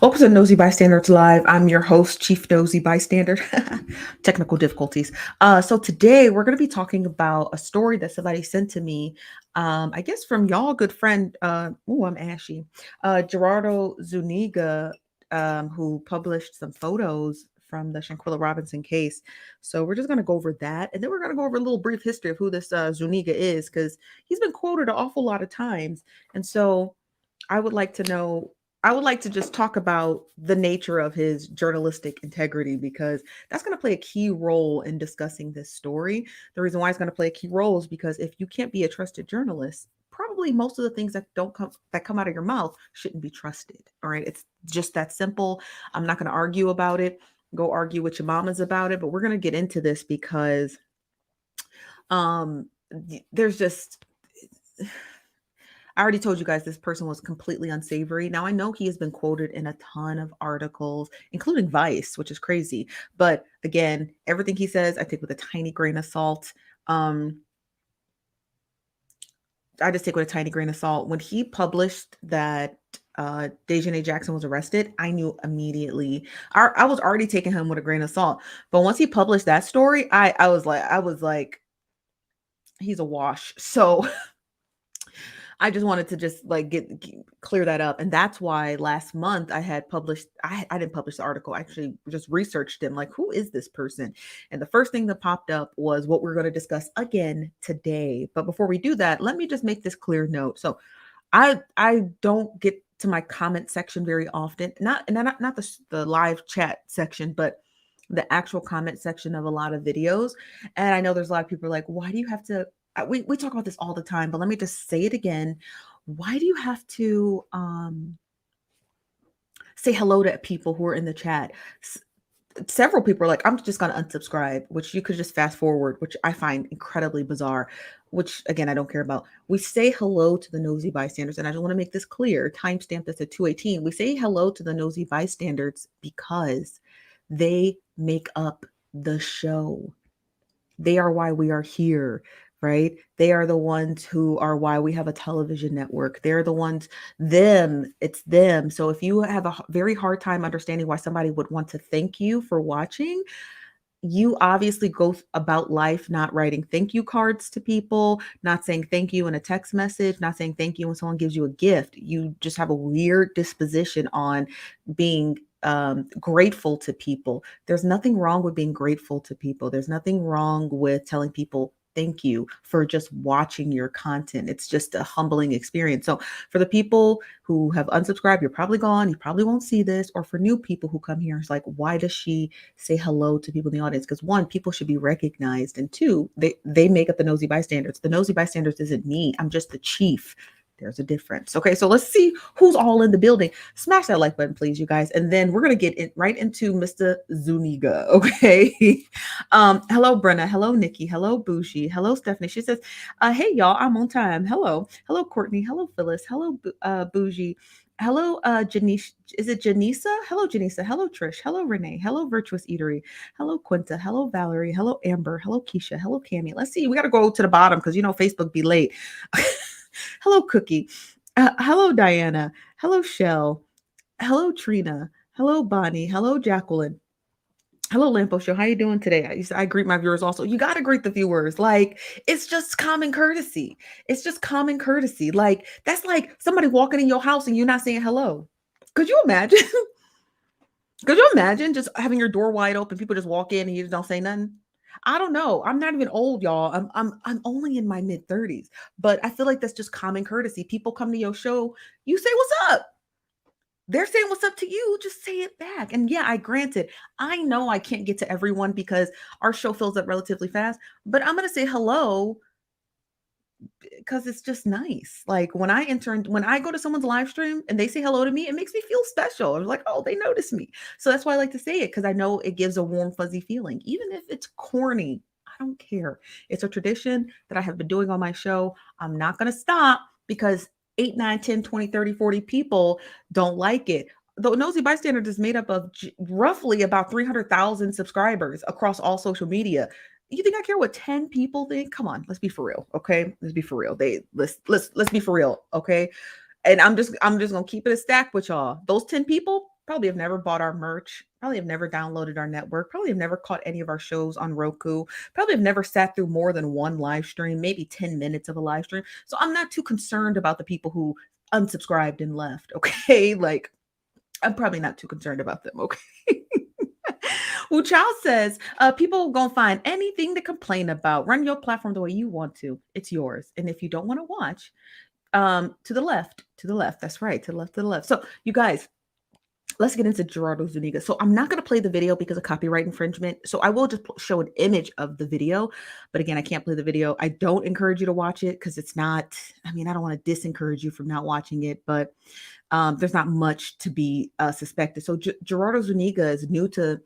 Welcome to Nosy Bystanders Live. I'm your host, Chief Nosy Bystander. Technical difficulties. So today we're going to be talking about a story that somebody sent to me. I guess from y'all good friend. I'm ashy. Geraldo Zuniga, who published some photos from the Shanquella Robinson case. So we're just going to go over that, and then we're going to go over a little brief history of who this Zuniga is, because he's been quoted an awful lot of times, and so I would like to know. I would like to just talk about the nature of his journalistic integrity, because that's going to play a key role in discussing this story. The reason why it's going to play a key role is because if you can't be a trusted journalist, probably most of the things that come out of your mouth shouldn't be trusted. All right, it's just that simple. I'm not going to argue about it. Go argue with your mamas about it, but we're going to get into this because there's just I already told you guys this person was completely unsavory. Now I know he has been quoted in a ton of articles, including Vice, which is crazy. But again, everything he says, I take with a tiny grain of salt. Um, I just take with a tiny grain of salt. When he published that Dejanay Jackson was arrested, I knew immediately. I was already taking him with a grain of salt. But once he published that story, I was like, he's a wash. So I just wanted to just like clear that up, and that's why last month I had published. I didn't publish the article. I actually just researched him, like who is this person, and the first thing that popped up was what we're going to discuss again today. But before we do that, let me just make this clear note. So I don't get to my comment section very often, not the live chat section, but the actual comment section of a lot of videos. And I know there's a lot of people like, why do you have to we talk about this all the time, but let me just say it again. Why do you have to say hello to people who are in the chat? Several people are like, I'm just going to unsubscribe, which you could just fast forward, which I find incredibly bizarre, which again, I don't care about. We say hello to the nosy bystanders. And I just want to make this clear, timestamp this at 2:18. We say hello to the nosy bystanders because they make up the show. They are why we are here, right? They are the ones who are why we have a television network. They're the ones, it's them. So if you have a very hard time understanding why somebody would want to thank you for watching, you obviously go about life not writing thank you cards to people, not saying thank you in a text message, not saying thank you when someone gives you a gift. You just have a weird disposition on being grateful to people. There's nothing wrong with being grateful to people. There's nothing wrong with telling people thank you for just watching your content. It's just a humbling experience. So for the people who have unsubscribed, you're probably gone, you probably won't see this. Or for new people who come here, it's like, why does she say hello to people in the audience? Because one, people should be recognized, and two, they make up the nosy bystanders. The nosy bystanders isn't me. I'm just the chief. There's a difference. Okay, so let's see who's all in the building. Smash that like button, please, you guys. And then we're gonna get right into Mr. Zuniga. Okay. Hello, Brenna. Hello, Nikki. Hello, Bushi. Hello, Stephanie. She says, hey y'all, I'm on time. Hello. Hello, Courtney. Hello, Phyllis. Hello, Bougie. Hello, Janice. Is it Janisa? Hello, Janisa. Hello, Trish. Hello, Renee. Hello, Virtuous Eatery. Hello, Quinta. Hello, Valerie. Hello, Amber. Hello, Keisha. Hello, Cami. Let's see. We got to go to the bottom because Facebook be late. Hello, Cookie. Hello, Diana. Hello, Shell. Hello, Trina. Hello, Bonnie. Hello, Jacqueline. Hello, Lampo Show. How you doing today? I greet my viewers also. You got to greet the viewers. Like, it's just common courtesy. It's just common courtesy. Like, that's like somebody walking in your house and you're not saying hello. Could you imagine? Could you imagine just having your door wide open, people just walk in and you just don't say nothing? I don't know. I'm not even old, y'all. I'm only in my mid-30s, but I feel like that's just common courtesy. People come to your show, you say what's up. They're saying what's up to you, just say it back. And yeah, granted, I know I can't get to everyone because our show fills up relatively fast, but I'm going to say hello because it's just nice. Like when I go to someone's live stream and they say hello to me, it makes me feel special. I'm like, oh, they notice me. So that's why I like to say it, because I know it gives a warm, fuzzy feeling. Even if it's corny, I don't care. It's a tradition that I have been doing on my show. I'm not going to stop because 8, 9, 10, 20, 30, 40 people don't like it. The Nosy Bystander is made up of roughly about 300,000 subscribers across all social media. You think I care what 10 people think? Come on, let's be for real, okay? Let's be for real. Let's be for real, okay? And I'm just gonna keep it a stack with y'all. Those 10 people probably have never bought our merch, probably have never downloaded our network, probably have never caught any of our shows on Roku, probably have never sat through more than one live stream, maybe 10 minutes of a live stream. So I'm not too concerned about the people who unsubscribed and left. Okay. Like, I'm probably not too concerned about them. Okay. Wu Chao says, people gonna find anything to complain about. Run your platform the way you want to. It's yours. And if you don't want to watch, to the left, to the left. That's right, to the left, to the left. So you guys, let's get into Geraldo Zuniga. So I'm not going to play the video because of copyright infringement. So I will just show an image of the video. But again, I can't play the video. I don't encourage you to watch it because it's not, I mean, I don't want to disencourage you from not watching it, but there's not much to be suspected. So Geraldo Zuniga is new to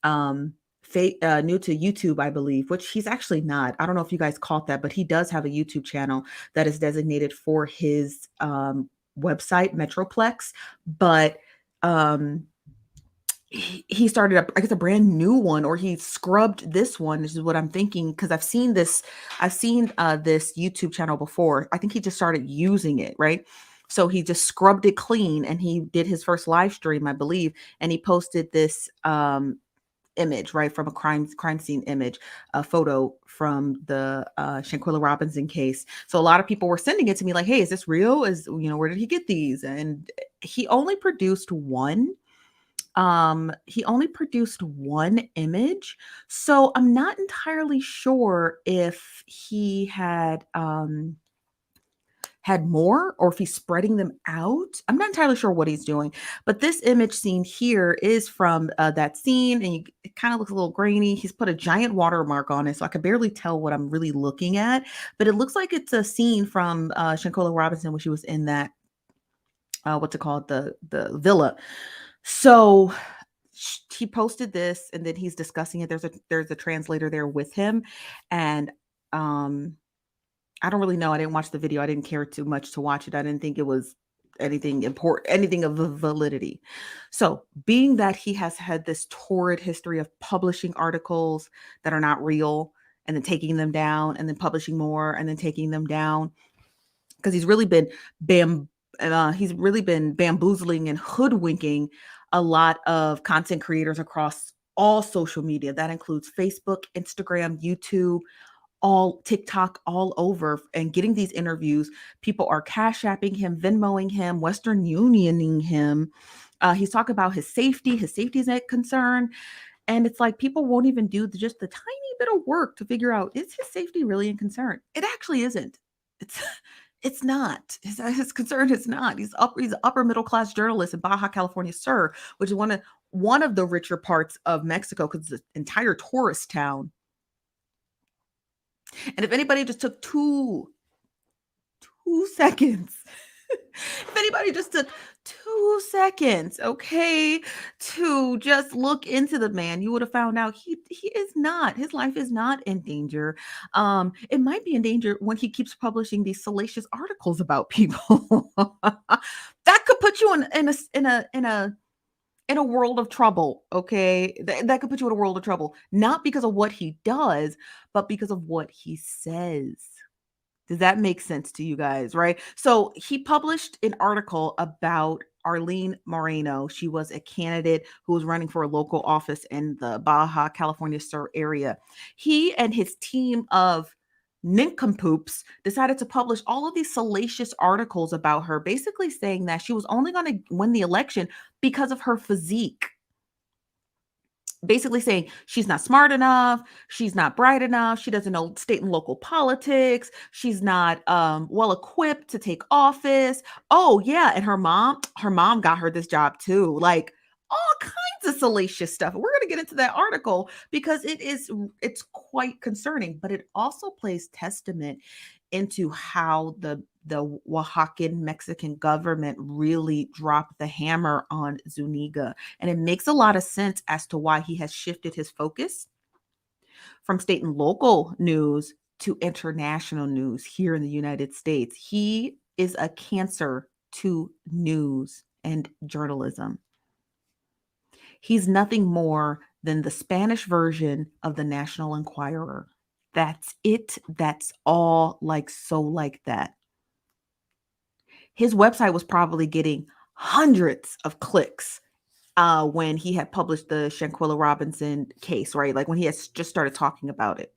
new to YouTube, I believe, which he's actually not. I don't know if you guys caught that, but he does have a YouTube channel that is designated for his website, Metroplex. But he started I guess a brand new one, or he scrubbed this one. This is what I'm thinking, because I've seen this YouTube channel before. I think he just started using it, right? So he just scrubbed it clean, and he did his first live stream, I believe, and he posted this image, right, from a crime scene image, a photo from the Shanquella Robinson case. So a lot of people were sending it to me like, hey, is this real? Where did he get these? And he only produced one. He only produced one image. So I'm not entirely sure if he had more, or if he's spreading them out. I'm not entirely sure what he's doing, but this image seen here is from that scene, and it kind of looks a little grainy. He's put a giant watermark on it, so I could barely tell what I'm really looking at, but it looks like it's a scene from Shanquella Robinson when she was in that, what's it called? The villa. So he posted this, and then he's discussing it. There's a translator there with him, and I don't really know. I didn't watch the video. I didn't care too much to watch it. I didn't think it was anything important, anything of validity. So, being that he has had this torrid history of publishing articles that are not real, and then taking them down, and then publishing more, and then taking them down, because he's really been bamboozling and hoodwinking a lot of content creators across all social media. That includes Facebook, Instagram, YouTube, all TikTok, all over, and getting these interviews. People are cash apping him, Venmoing him, Western Unioning him. He's talking about his safety. His safety is a concern. And it's like people won't even do just the tiny bit of work to figure out, is his safety really in concern? It actually isn't. It's not. His concern is not. He's an upper middle class journalist in Baja California Sur, which is one of the richer parts of Mexico, because it's an entire tourist town. And if anybody just took two seconds, if anybody just took 2 seconds, okay, to just look into the man, you would have found out he is not, his life is not in danger. It might be in danger when he keeps publishing these salacious articles about people. That could put you in a world of trouble, okay? That could put you in a world of trouble, not because of what he does, but because of what he says. Does that make sense to you guys, right? So he published an article about Arlene Moreno. She was a candidate who was running for a local office in the Baja California Sur area. He and his team of nincompoops decided to publish all of these salacious articles about her, basically saying that she was only going to win the election because of her physique. Basically saying she's not smart enough, she's not bright enough, she doesn't know state and local politics, she's not well equipped to take office. Oh yeah, and her mom got her this job too. Like, all kinds of salacious stuff. We're going to get into that article because it's quite concerning, but it also plays testament into how the Oaxacan Mexican government really dropped the hammer on Zuniga. And it makes a lot of sense as to why he has shifted his focus from state and local news to international news here in the United States. He is a cancer to news and journalism. He's nothing more than the Spanish version of the National Enquirer. That's it. That's all, like, so like that. His website was probably getting hundreds of clicks when he had published the Shanquella Robinson case, right? Like when he has just started talking about it.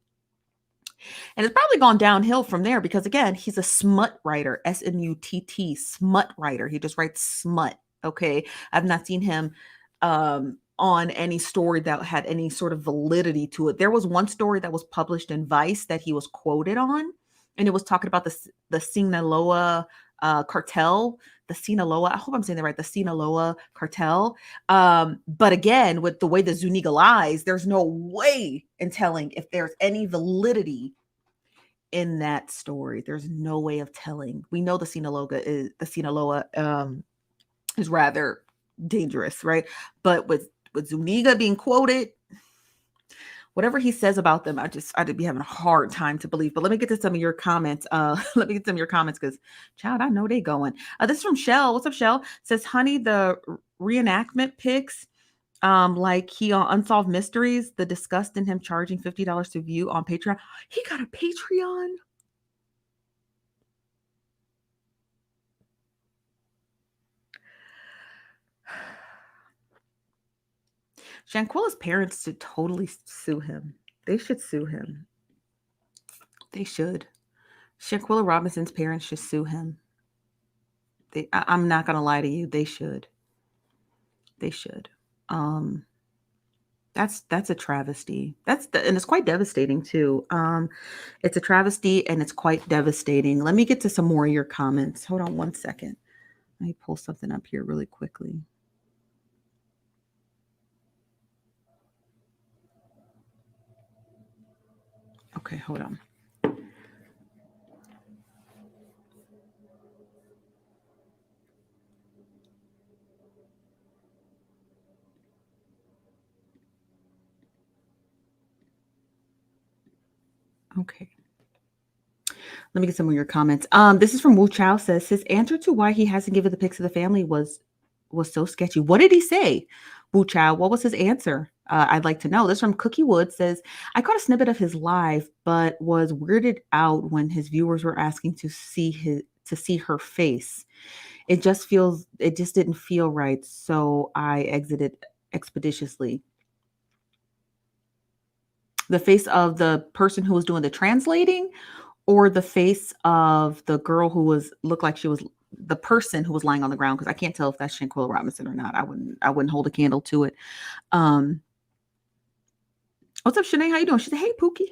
And it's probably gone downhill from there because, again, he's a smut writer, SMUTT, smut writer. He just writes smut. Okay. I've not seen him on any story that had any sort of validity to it. There was one story that was published in Vice that he was quoted on, and it was talking about the Sinaloa cartel. The Sinaloa, I hope I'm saying that right, the Sinaloa cartel. But again, with the way the Zuniga lies, there's no way in telling if there's any validity in that story. There's no way of telling. We know the Sinaloa is rather dangerous, right? But with Zuniga being quoted, whatever he says about them, I'd be having a hard time to believe. But let me get to some of your comments. Let me get some of your comments because, child, I know they going. This is from Shell. What's up, Shell? Says, honey, the reenactment pics, like he on Unsolved Mysteries, the disgust in him charging $50 to view on Patreon. He got a Patreon. Shanquella's parents should totally sue him. They should sue him. They should. Shanquella Robinson's parents should sue him. I'm not gonna lie to you. They should. They should. That's a travesty. And it's quite devastating too. It's a travesty and it's quite devastating. Let me get to some more of your comments. Hold on one second. Let me pull something up here really quickly. Okay, hold on. Okay. Let me get some of your comments. This is from Wu Chow says his answer to why he hasn't given the pics of the family was so sketchy. What did he say? Wu Chow, what was his answer? I'd like to know. This from Cookie Wood says, I caught a snippet of his live, but was weirded out when his viewers were asking to see her face. It just didn't feel right. So I exited expeditiously. The face of the person who was doing the translating, or the face of the girl who looked like she was the person who was lying on the ground, because I can't tell if that's Shanquella Robinson or not. I wouldn't hold a candle to it. What's up, Shanae? How you doing? She said, hey, Pookie.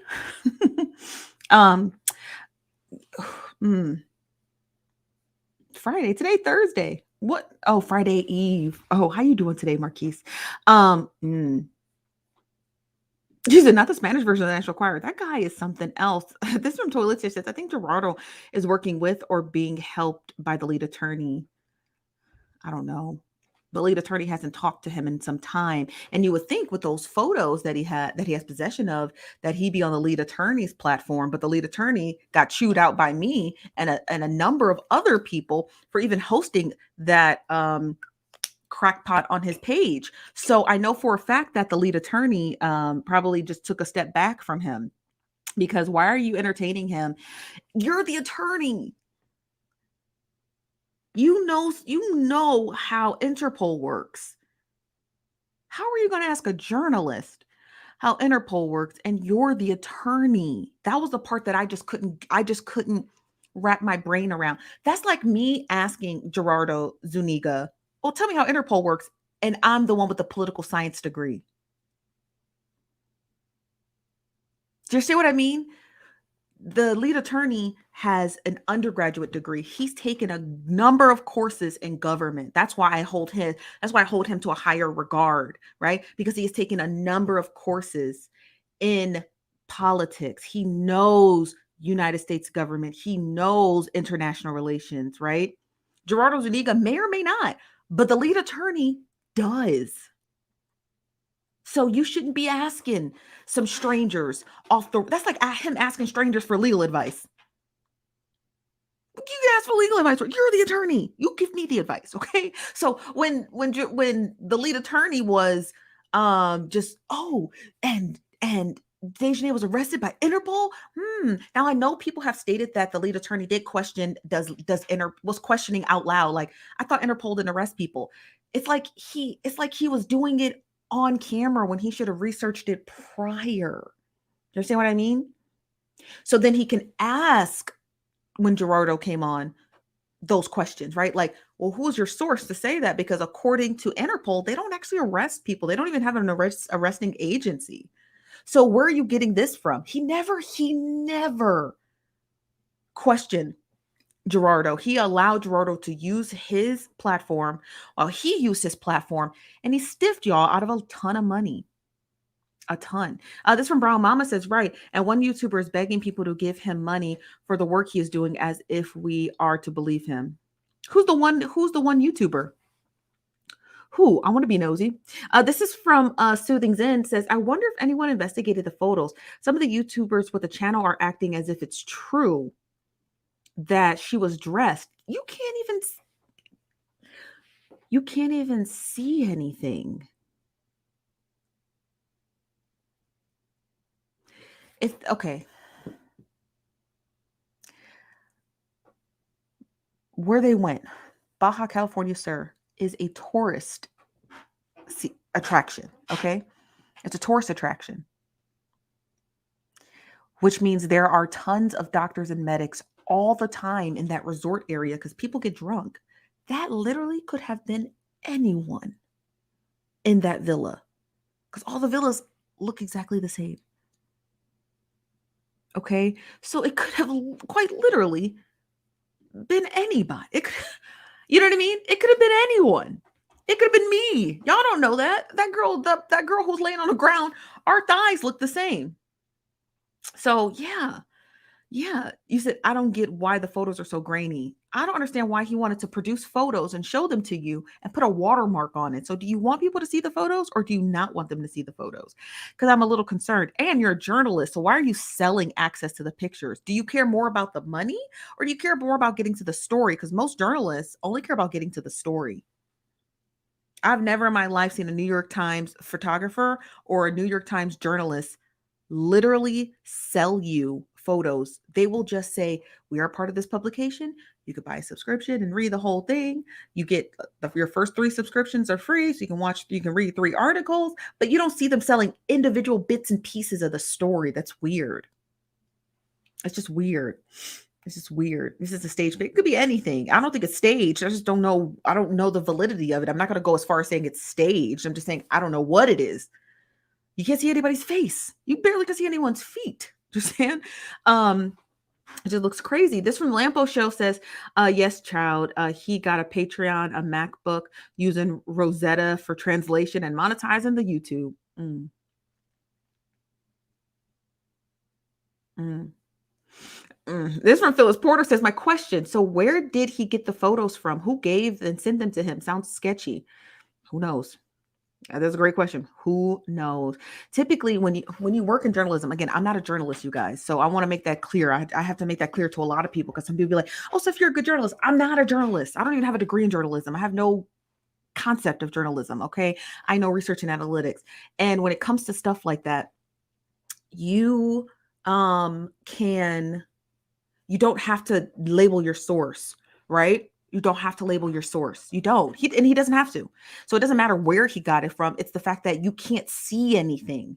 Friday. Today, Thursday. What? Oh, Friday Eve. Oh, how you doing today, Marquise? She said, not the Spanish version of the National Choir. That guy is something else. This from Toilet says, I think Geraldo is working with or being helped by the lead attorney. I don't know. The lead attorney hasn't talked to him in some time. And you would think with those photos that he has possession of, that he'd be on the lead attorney's platform. But the lead attorney got chewed out by me and a number of other people for even hosting that crackpot on his page. So I know for a fact that the lead attorney probably just took a step back from him, because why are you entertaining him? You're the attorney. You know how Interpol works. How are you going to ask a journalist how Interpol works and you're the attorney? That was the part that I just couldn't wrap my brain around. That's like me asking Geraldo Zuniga, well, tell me how Interpol works, and I'm the one with the political science degree. Do you see what I mean? The lead attorney has an undergraduate degree. He's taken a number of courses in government. That's why I hold him to a higher regard, right? Because he has taken a number of courses in politics. He knows United States government. He knows international relations, right? Geraldo Zuniga may or may not, but the lead attorney does. So you shouldn't be asking some strangers that's like him asking strangers for legal advice. You can ask for legal advice. You're the attorney. You give me the advice, okay? So when the lead attorney was and Dejanay was arrested by Interpol. Now I know people have stated that the lead attorney did question, was questioning out loud, like, I thought Interpol didn't arrest people. It's like he was doing it on camera when he should have researched it prior. You understand what I mean? So then he can ask, when Gerardo came on, those questions, right? Like, well, who's your source to say that? Because according to Interpol, they don't actually arrest people. They don't even have an arresting agency. So where are you getting this from? He never questioned Gerardo. He allowed Gerardo to use his platform while he used his platform, and he stiffed y'all out of a ton of money. A ton. This from Brown Mama says, right. And one YouTuber is begging people to give him money for the work he is doing as if we are to believe him. Who's the one YouTuber? Who? I want to be nosy. This is from Soothing Zen, says, I wonder if anyone investigated the photos. Some of the YouTubers with the channel are acting as if it's true that she was dressed. You can't even see anything. Okay. Where they went, Baja California, sir, is a tourist attraction. Okay. It's a tourist attraction, which means there are tons of doctors and medics all the time in that resort area because people get drunk. That literally could have been anyone in that villa because all the villas look exactly the same. Okay. So it could have quite literally been anybody. You know what I mean? It could have been anyone. It could have been me. Y'all don't know that. That girl who's laying on the ground, our thighs look the same. So yeah. You said, I don't get why the photos are so grainy. I don't understand why he wanted to produce photos and show them to you and put a watermark on it. So do you want people to see the photos or do you not want them to see the photos? Because I'm a little concerned. And you're a journalist. So why are you selling access to the pictures? Do you care more about the money or do you care more about getting to the story? Because most journalists only care about getting to the story. I've never in my life seen a New York Times photographer or a New York Times journalist literally sell you photos. They will just say, we are part of this publication. You could buy a subscription and read the whole thing. You get your first 3 subscriptions are free. So you can read 3 articles, but you don't see them selling individual bits and pieces of the story. That's weird. It's just weird. It's just weird. This is a stage. It could be anything. I don't think it's staged. I just don't know. I don't know the validity of it. I'm not going to go as far as saying it's staged. I'm just saying, I don't know what it is. You can't see anybody's face. You barely can see anyone's feet. Just saying. It just looks crazy. This from Lampo Show says, yes, child. He got a Patreon, a MacBook, using Rosetta for translation and monetizing the YouTube. This from Phyllis Porter says, my question. So where did he get the photos from? Who gave and sent them to him? Sounds sketchy. Who knows? That's a great question. Who knows? Typically, when you work in journalism, again, I'm not a journalist, you guys. So I want to make that clear. I have to make that clear to a lot of people because some people be like, oh, so if you're a good journalist, I'm not a journalist. I don't even have a degree in journalism. I have no concept of journalism. Okay. I know research and analytics. And when it comes to stuff like that, you don't have to label your source, right? You don't have to label your source. You don't. He doesn't have to. So it doesn't matter where he got it from. It's the fact that you can't see anything,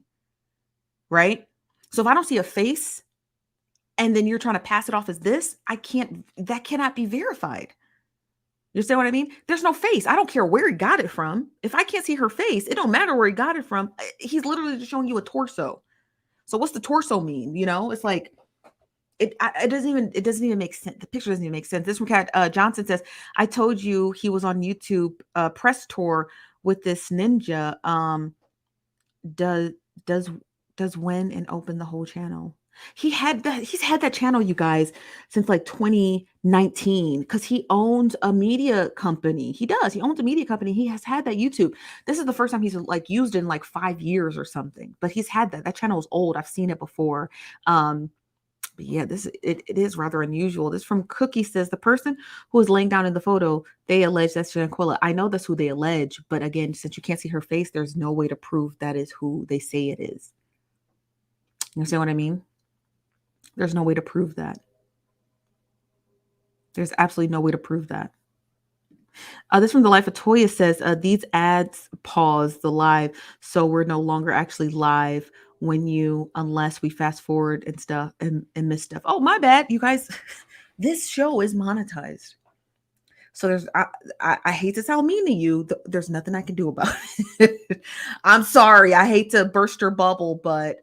right? So if I don't see a face and then you're trying to pass it off as this, that cannot be verified. You understand what I mean? There's no face. I don't care where he got it from. If I can't see her face, it don't matter where he got it from. He's literally just showing you a torso. So what's the torso mean? It's like, it doesn't even make sense. The picture doesn't even make sense. This from Cat Johnson says, I told you he was on YouTube press tour with this ninja. Does win and open the whole channel. He's had that channel, you guys, since like 2019 because he owns a media company. He owns a media company. He has had that YouTube. This is the first time he's like used in like 5 years or something, but he's had that channel is old. I've seen it before. But yeah, it is rather unusual. This from Cookie says, the person who is laying down in the photo, they allege that's Shanquella. I know that's who they allege, but again, since you can't see her face, there's no way to prove that is who they say it is. You see what I mean? There's no way to prove that. There's absolutely no way to prove that. This from the Life of Toya says, these ads pause the live, so we're no longer actually live unless we fast forward and stuff and miss stuff. Oh, my bad, you guys. This show is monetized. So I hate to sound mean to you. There's nothing I can do about it. I'm sorry. I hate to burst your bubble, but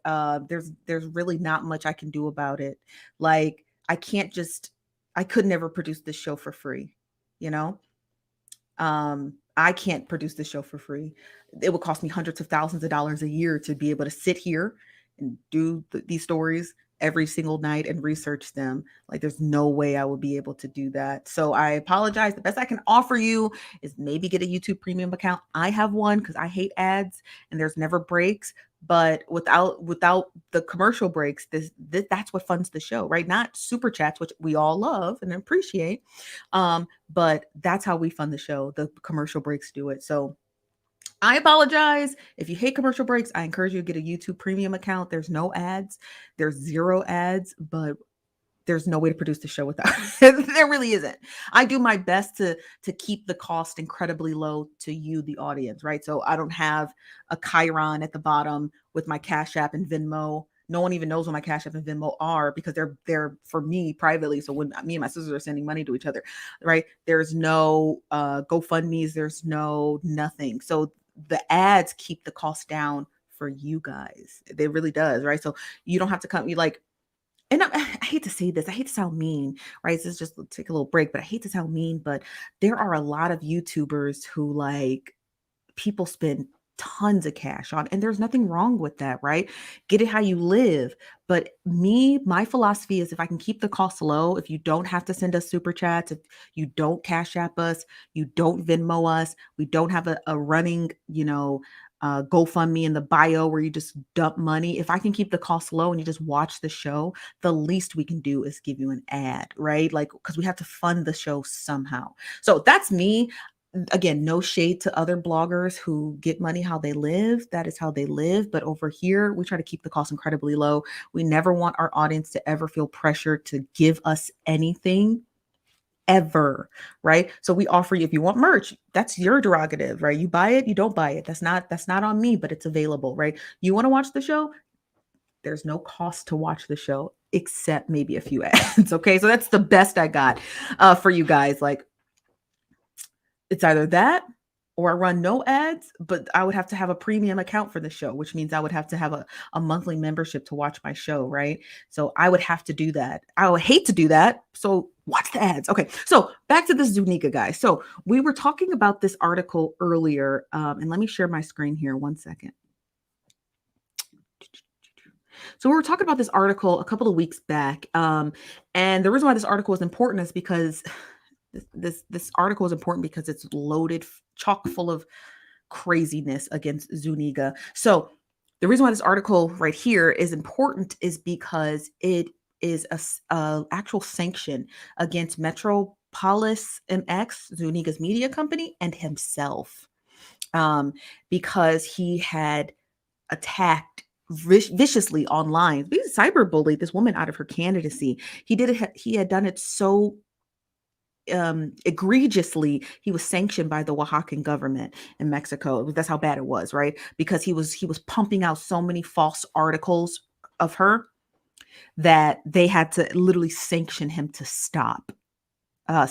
there's really not much I can do about it. Like I could never produce this show for free, you know? I can't produce this show for free. It would cost me hundreds of thousands of dollars a year to be able to sit here and do these stories every single night and research them. Like, there's no way I would be able to do that. So I apologize. The best I can offer you is maybe get a YouTube premium account. I have one because I hate ads and there's never breaks. But without the commercial breaks, that's what funds the show, right? Not super chats, which we all love and appreciate. But that's how we fund the show. The commercial breaks do it. So I apologize. If you hate commercial breaks, I encourage you to get a YouTube premium account. There's no ads. There's zero ads, but there's no way to produce the show without it. There really isn't. I do my best to keep the cost incredibly low to you, the audience, right? So I don't have a Chiron at the bottom with my Cash App and Venmo. No one even knows what my Cash App and Venmo are because they're for me privately. So when me and my sisters are sending money to each other, right? There's no GoFundMe's, there's no nothing. So the ads keep the cost down for you guys. It really does, right? So you don't have to come. You like. And I hate to say this, I hate to sound mean, right? This is just take a little break, but I hate to sound mean, but there are a lot of YouTubers who like people spend tons of cash on, and there's nothing wrong with that, right? Get it how you live. But my philosophy is if I can keep the cost low, if you don't have to send us super chats, if you don't Cash App us, you don't Venmo us, we don't have a running, GoFundMe in the bio where you just dump money. If I can keep the cost low and you just watch the show, the least we can do is give you an ad, right? Like, because we have to fund the show somehow. So that's me. Again, no shade to other bloggers who get money how they live. That is how they live. But over here, we try to keep the cost incredibly low. We never want our audience to ever feel pressure to give us anything ever, right? So we offer you, if you want merch, that's your derogative, right? You buy it, you don't buy it. That's not on me, but it's available, right? You want to watch the show? There's no cost to watch the show except maybe a few ads. Okay. So that's the best I got for you guys. Like, it's either that or I run no ads, but I would have to have a premium account for the show, which means I would have to have a monthly membership to watch my show, right? So I would have to do that. I would hate to do that. So watch the ads. Okay, so back to this Zuniga guy. So we were talking about this article earlier, and let me share my screen here. 1 second. So we were talking about this article a couple of weeks back, and the reason why this article is important is because this article is important because it's loaded, chock full of craziness against Zuniga. So the reason why this article right here is important is because it is a actual sanction against Metropolis MX, Zuniga's media company, and himself, because he had attacked viciously online. He cyberbullied this woman out of her candidacy. He had done it so egregiously. He was sanctioned by the Oaxacan government in Mexico. That's how bad it was, right? Because he was pumping out so many false articles of her that they had to literally sanction him to stop.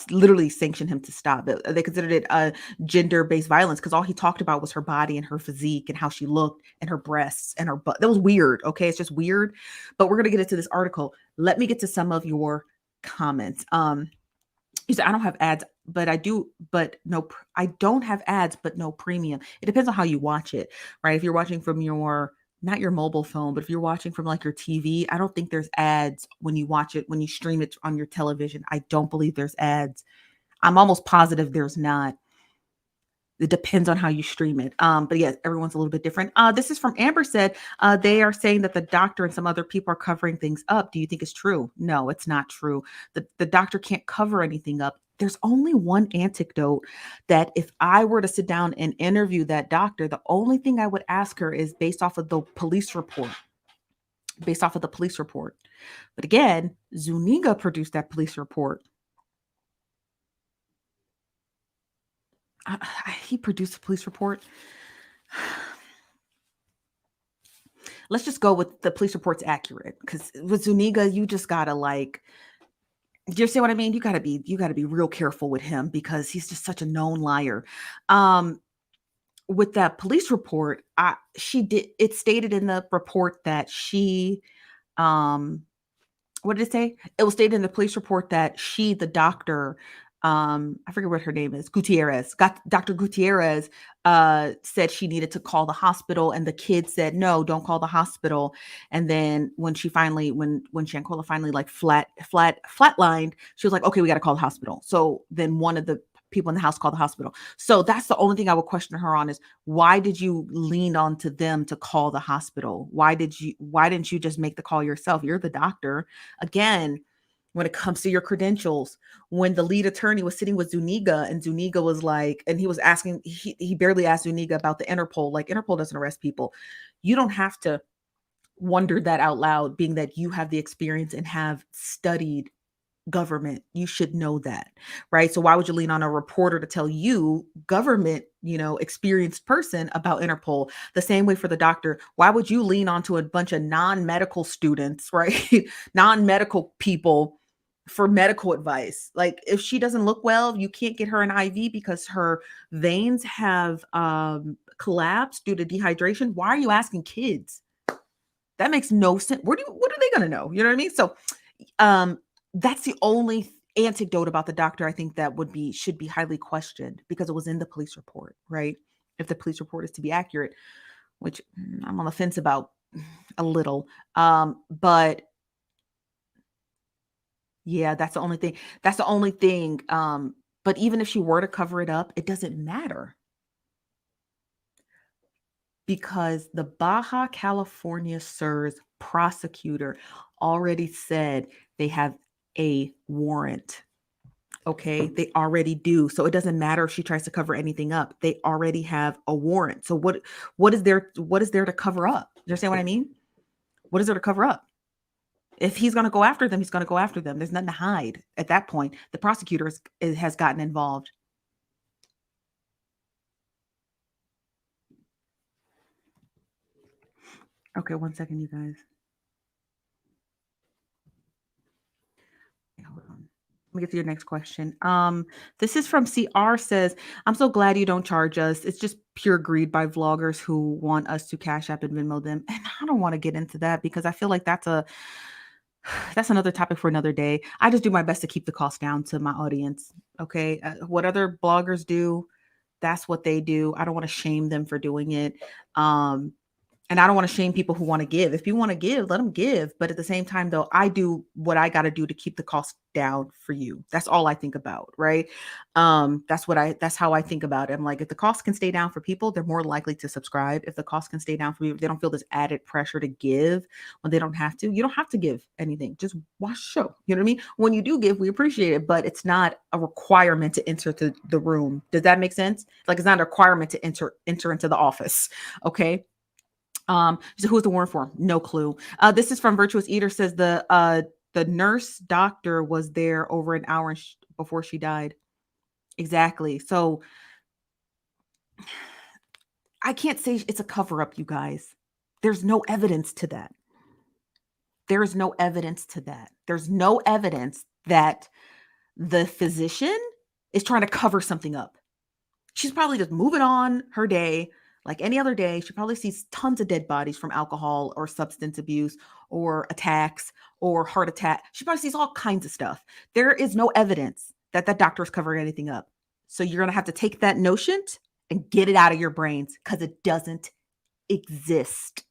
Literally sanction him to stop. They considered it gender-based violence because all he talked about was her body and her physique and how she looked and her breasts and her butt. That was weird. Okay, it's just weird. But we're gonna get into this article. Let me get to some of your comments. You said I don't have ads, but I do, but no, I don't have ads, but no premium. It depends on how you watch it, right? If you're watching from not your mobile phone, but if you're watching from like your TV, I don't think there's ads when you watch it, when you stream it on your television. I don't believe there's ads. I'm almost positive there's not. It depends on how you stream it. But yes, everyone's a little bit different. This is from Amber said, they are saying that the doctor and some other people are covering things up. Do you think it's true? No, it's not true. The doctor can't cover anything up. There's only one anecdote that if I were to sit down and interview that doctor, the only thing I would ask her is based off of the police report. based off of the police report. But again, Zuniga produced that police report. He produced a police report. Let's just go with the police report's accurate, because with Zuniga, you just gotta like, do you see what I mean? You gotta be real careful with him because he's just such a known liar. With that police report, it stated in the report that she um what did it say? It was stated in the police report that the doctor, I forget what her name is, Dr. Gutierrez, said she needed to call the hospital, and the kid said, no, don't call the hospital. And then when Shanquella finally like flatlined, she was like, okay, we got to call the hospital. So then one of the people in the house called the hospital. So that's the only thing I would question her on is, why did you lean on to them to call the hospital? Why didn't you just make the call yourself? You're the doctor. Again, when it comes to your credentials, when the lead attorney was sitting with Zuniga, and Zuniga was like, and he was asking, he barely asked Zuniga about the Interpol. Like, Interpol doesn't arrest people. You don't have to wonder that out loud, being that you have the experience and have studied government. You should know that, right? So why would you lean on a reporter to tell you, government, experienced person, about Interpol? The same way for the doctor. Why would you lean on to a bunch of non-medical students, right? Non-medical people for medical advice? Like, if she doesn't look well, you can't get her an IV because her veins have collapsed due to dehydration. Why are you asking kids? That makes no sense. What are they going to know? You know what I mean? So that's the only anecdote about the doctor I think that should be highly questioned, because it was in the police report, right? If the police report is to be accurate, which I'm on the fence about a little. But yeah, that's the only thing. That's the only thing. But even if she were to cover it up, it doesn't matter, because the Baja California SUR's prosecutor already said they have a warrant. Okay, they already do. So it doesn't matter if she tries to cover anything up. They already have a warrant. So what is there to cover up? You understand what I mean? What is there to cover up? If he's going to go after them, he's going to go after them. There's nothing to hide at that point. The prosecutor has gotten involved. Okay, 1 second, you guys. Hold on. Let me get to your next question. This is from CR, says, I'm so glad you don't charge us. It's just pure greed by vloggers who want us to Cash App and Venmo them. And I don't want to get into that, because I feel like that's another topic for another day. I just do my best to keep the cost down to my audience. Okay. What other bloggers do, that's what they do. I don't want to shame them for doing it. And I don't want to shame people who want to give. If you want to give, let them give. But at the same time, though, I do what I got to do to keep the cost down for you. That's all I think about, right? That's how I think about it. I'm like, if the cost can stay down for people, they're more likely to subscribe. If the cost can stay down for people, they don't feel this added pressure to give when they don't have to. You don't have to give anything. Just watch the show. You know what I mean? When you do give, we appreciate it, but it's not a requirement to enter to the room. Does that make sense? Like, it's not a requirement to enter into the office. Okay. So who's the warrant for? No clue. This is from Virtuous Eater, says the nurse doctor was there over an hour before she died. Exactly. So I can't say it's a cover up, you guys. There's no evidence to that. There is no evidence to that. There's no evidence that the physician is trying to cover something up. She's probably just moving on her day like any other day. She probably sees tons of dead bodies from alcohol or substance abuse or attacks or heart attack. She probably sees all kinds of stuff. There is no evidence that that doctor is covering anything up. So you're going to have to take that notion and get it out of your brains, because it doesn't exist.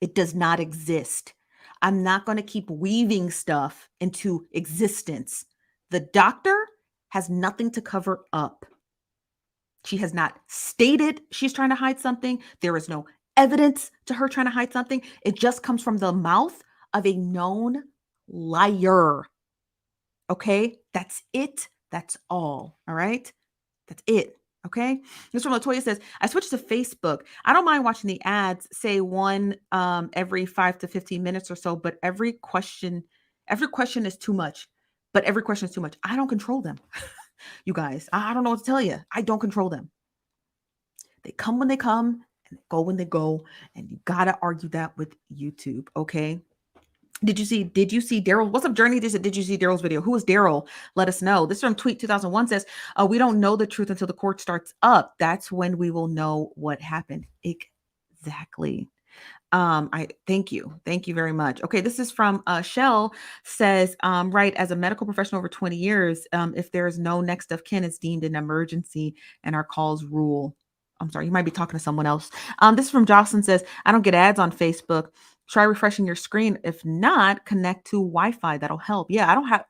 It does not exist. I'm not going to keep weaving stuff into existence. The doctor has nothing to cover up. She has not stated she's trying to hide something. There is no evidence to her trying to hide something. It just comes from the mouth of a known liar. Okay? That's it. That's all. All right? That's it. Okay. This from Latoya says, I switched to Facebook. I don't mind watching the ads, say one every 5 to 15 minutes or so, but every question is too much. But every question is too much. I don't control them. You guys, I don't know what to tell you. I don't control them. They come when they come and go when they go. And you gotta argue that with YouTube. Okay. Did you see Daryl? What's up, Journey? Did you see Daryl's video? Who is Daryl? Let us know. This from Tweet 2001 says, we don't know the truth until the court starts up. That's when we will know what happened. Exactly. I thank you. Thank you very much. Okay, this is from Shell says, right, as a medical professional over 20 years, if there is no next of kin, it's deemed an emergency and our calls rule. I'm sorry, you might be talking to someone else. This is from Jocelyn says, I don't get ads on Facebook. Try refreshing your screen. If not, connect to Wi-Fi. That'll help. Yeah, I don't have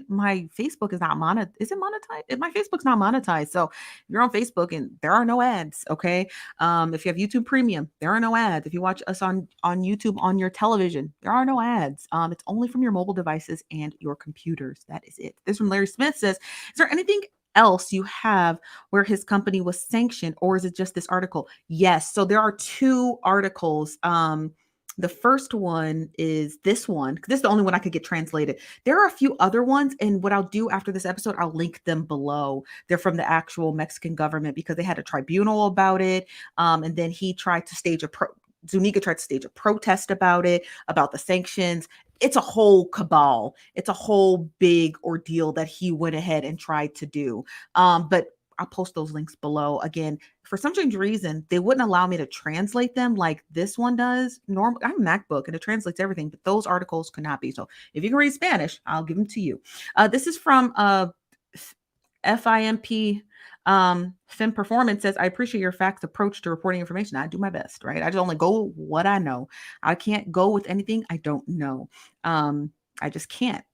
my Facebook is not monetized. Is it monetized? My Facebook's not monetized. So if you're on Facebook and there are no ads, okay. If you have YouTube Premium, there are no ads. If you watch us on YouTube on your television, there are no ads. It's only from your mobile devices and your computers. That is it. This from Larry Smith says, is there anything else you have where his company was sanctioned, or is it just this article? Yes. So there are two articles. The first one is this one. This is the only one I could get translated. There are a few other ones, and what I'll do after this episode, I'll link them below. They're from the actual Mexican government because they had a tribunal about it. And then he tried to stage Zuniga tried to stage a protest about it, about the sanctions. It's a whole cabal. It's a whole big ordeal that he went ahead and tried to do. But I'll post those links below. Again, for some strange reason, they wouldn't allow me to translate them like this one does. Normally, I have a MacBook and it translates everything, but those articles could not be. So if you can read Spanish, I'll give them to you. This is from FIMP Fem Performance says, I appreciate your facts approach to reporting information. I do my best, right? I just only go what I know. I can't go with anything I don't know. I just can't.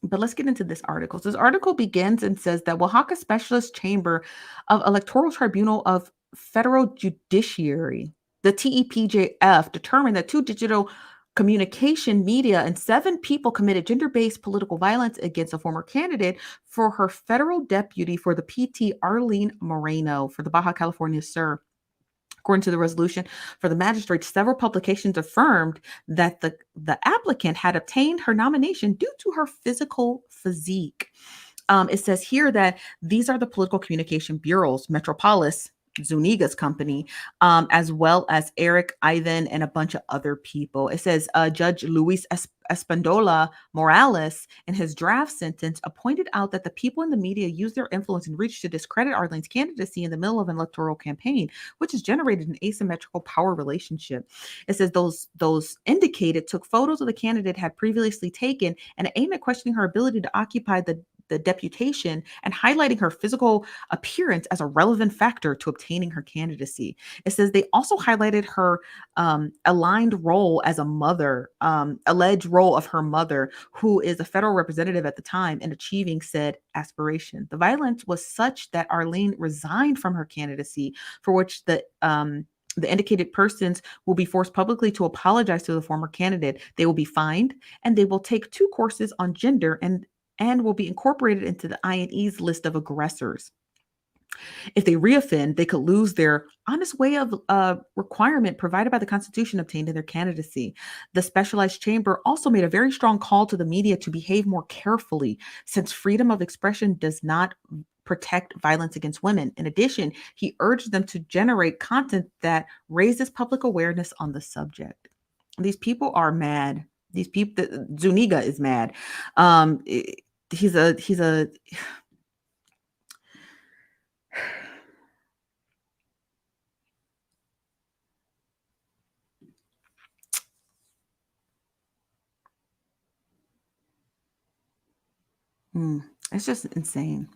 But let's get into this article. So this article begins and says that Oaxaca Specialist Chamber of Electoral Tribunal of Federal Judiciary, the TEPJF, determined that two digital communication media and 7 people committed gender-based political violence against a former candidate for her federal deputy for the PT, Arlene Moreno, for the Baja California Sur. According to the resolution for the magistrate, several publications affirmed that the applicant had obtained her nomination due to her physical physique. It says here that these are the political communication bureaus, Metropolis, Zuniga's company, as well as Eric, Ivan, and a bunch of other people. It says Judge Luis Espandola Morales, in his draft sentence, pointed out that the people in the media use their influence and reach to discredit Arlene's candidacy in the middle of an electoral campaign, which has generated an asymmetrical power relationship. It says those indicated took photos of the candidate had previously taken and aimed at questioning her ability to occupy the deputation and highlighting her physical appearance as a relevant factor to obtaining her candidacy. It says they also highlighted her aligned role as a mother, alleged role of her mother, who is a federal representative at the time, in achieving said aspiration. The violence was such that Arlene resigned from her candidacy, for which the indicated persons will be forced publicly to apologize to the former candidate. They will be fined, and they will take 2 courses on gender and will be incorporated into the INE's list of aggressors. If they reoffend, they could lose their honest way of requirement provided by the Constitution obtained in their candidacy. The specialized chamber also made a very strong call to the media to behave more carefully, since freedom of expression does not protect violence against women. In addition, he urged them to generate content that raises public awareness on the subject. These people are mad. These people, Zuniga is mad. He's a it's just insane.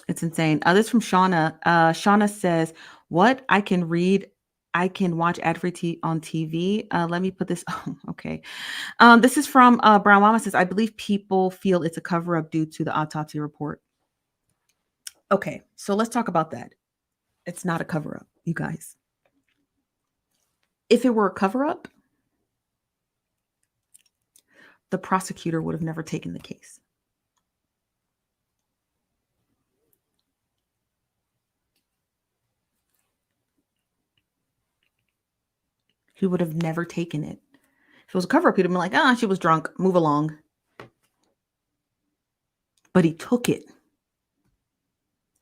It's insane. This from Shauna. Shauna says, what I can read, I can watch ad-free on TV. Let me put this. Oh, okay. This is from Brown Mama says, I believe people feel it's a cover-up due to the autopsy report. Okay, so let's talk about that. It's not a cover-up, you guys. If it were a cover-up, the prosecutor would have never taken the case. He would have never taken it. If it was a cover up, he'd have been like, ah, she was drunk, move along. But he took it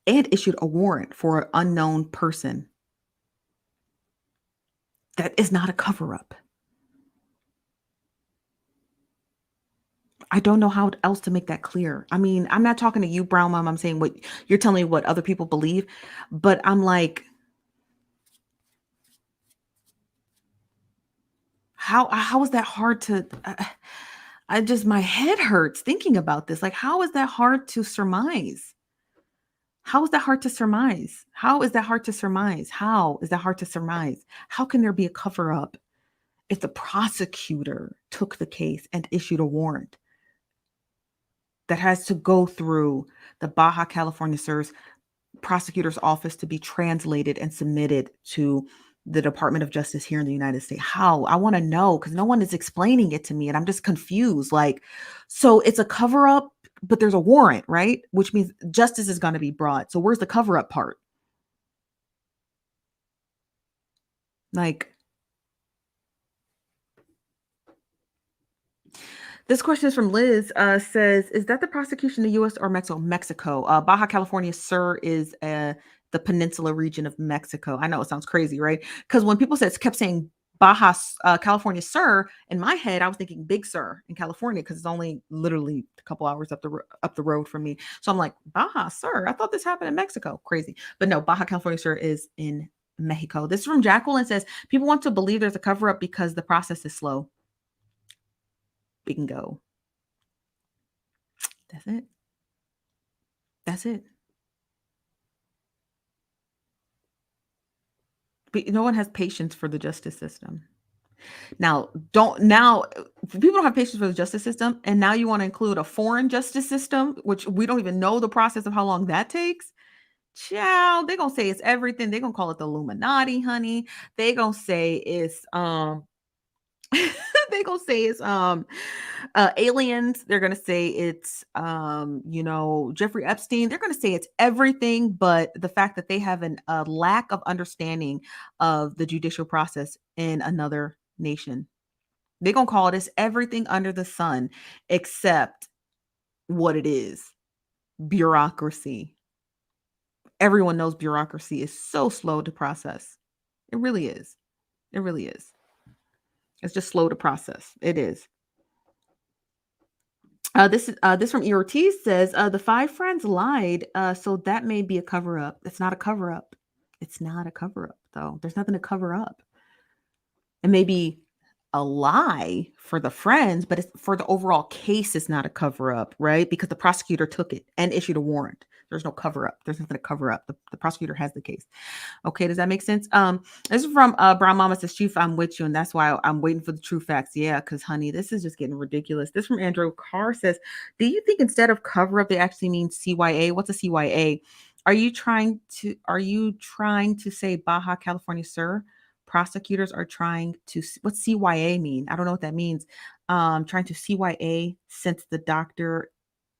and issued a warrant for an unknown person. That is not a cover up. I don't know how else to make that clear. I mean, I'm not talking to you, Brown Mom. I'm saying what you're telling me what other people believe, but I'm like, how is that hard to? My head hurts thinking about this. Like, how is that hard to surmise? How is that hard to surmise? How is that hard to surmise? How is that hard to surmise? How can there be a cover up if the prosecutor took the case and issued a warrant that has to go through the Baja California Sur's prosecutor's office to be translated and submitted to the Department of Justice here in the United States? How? I want to know because no one is explaining it to me and I'm just confused. Like, so it's a cover up, but there's a warrant, right? Which means justice is going to be brought. So where's the cover up part? Like, this question is from Liz. Says, is that the prosecution in the U.S. or Mexico? Mexico. Baja California Sur is the peninsula region of Mexico. I know it sounds crazy, right? Because when people kept saying Baja California Sur, in my head, I was thinking Big Sur in California because it's only literally a couple hours up the road from me. So I'm like, Baja Sur. I thought this happened in Mexico. Crazy, but no, Baja California Sur is in Mexico. This is from Jacqueline. Says people want to believe there's a cover up because the process is slow. Bingo. That's it. That's it. But no one has patience for the justice system. Now, people don't have patience for the justice system, and now you want to include a foreign justice system, which we don't even know the process of how long that takes. Child, they're gonna say it's everything. They're gonna call it the Illuminati, honey. They gonna say it's they gonna say it's aliens. They're gonna say it's Jeffrey Epstein. They're gonna say it's everything but the fact that they have a lack of understanding of the judicial process in another nation. They're gonna call this everything under the sun except what it is: bureaucracy. Everyone knows bureaucracy is so slow to process. It really is. It really is. It's just slow to process. It is. This from E. Ortiz says the five friends lied, so that may be a cover up. It's not a cover up. It's not a cover up though. There's nothing to cover up. It may be a lie for the friends, but it's for the overall case. It's not a cover up, right? Because the prosecutor took it and issued a warrant. There's no cover up. There's nothing to cover up. The prosecutor has the case. Okay, does that make sense? This is from Brown Mama says, Chief, I'm with you, and that's why I'm waiting for the true facts. Yeah, because honey, this is just getting ridiculous. This from Andrew Carr says, do you think instead of cover up, they actually mean CYA? What's a CYA? Are you trying to say Baja California Sur? Prosecutors are trying to what's CYA mean? I don't know what that means. Trying to CYA since the doctor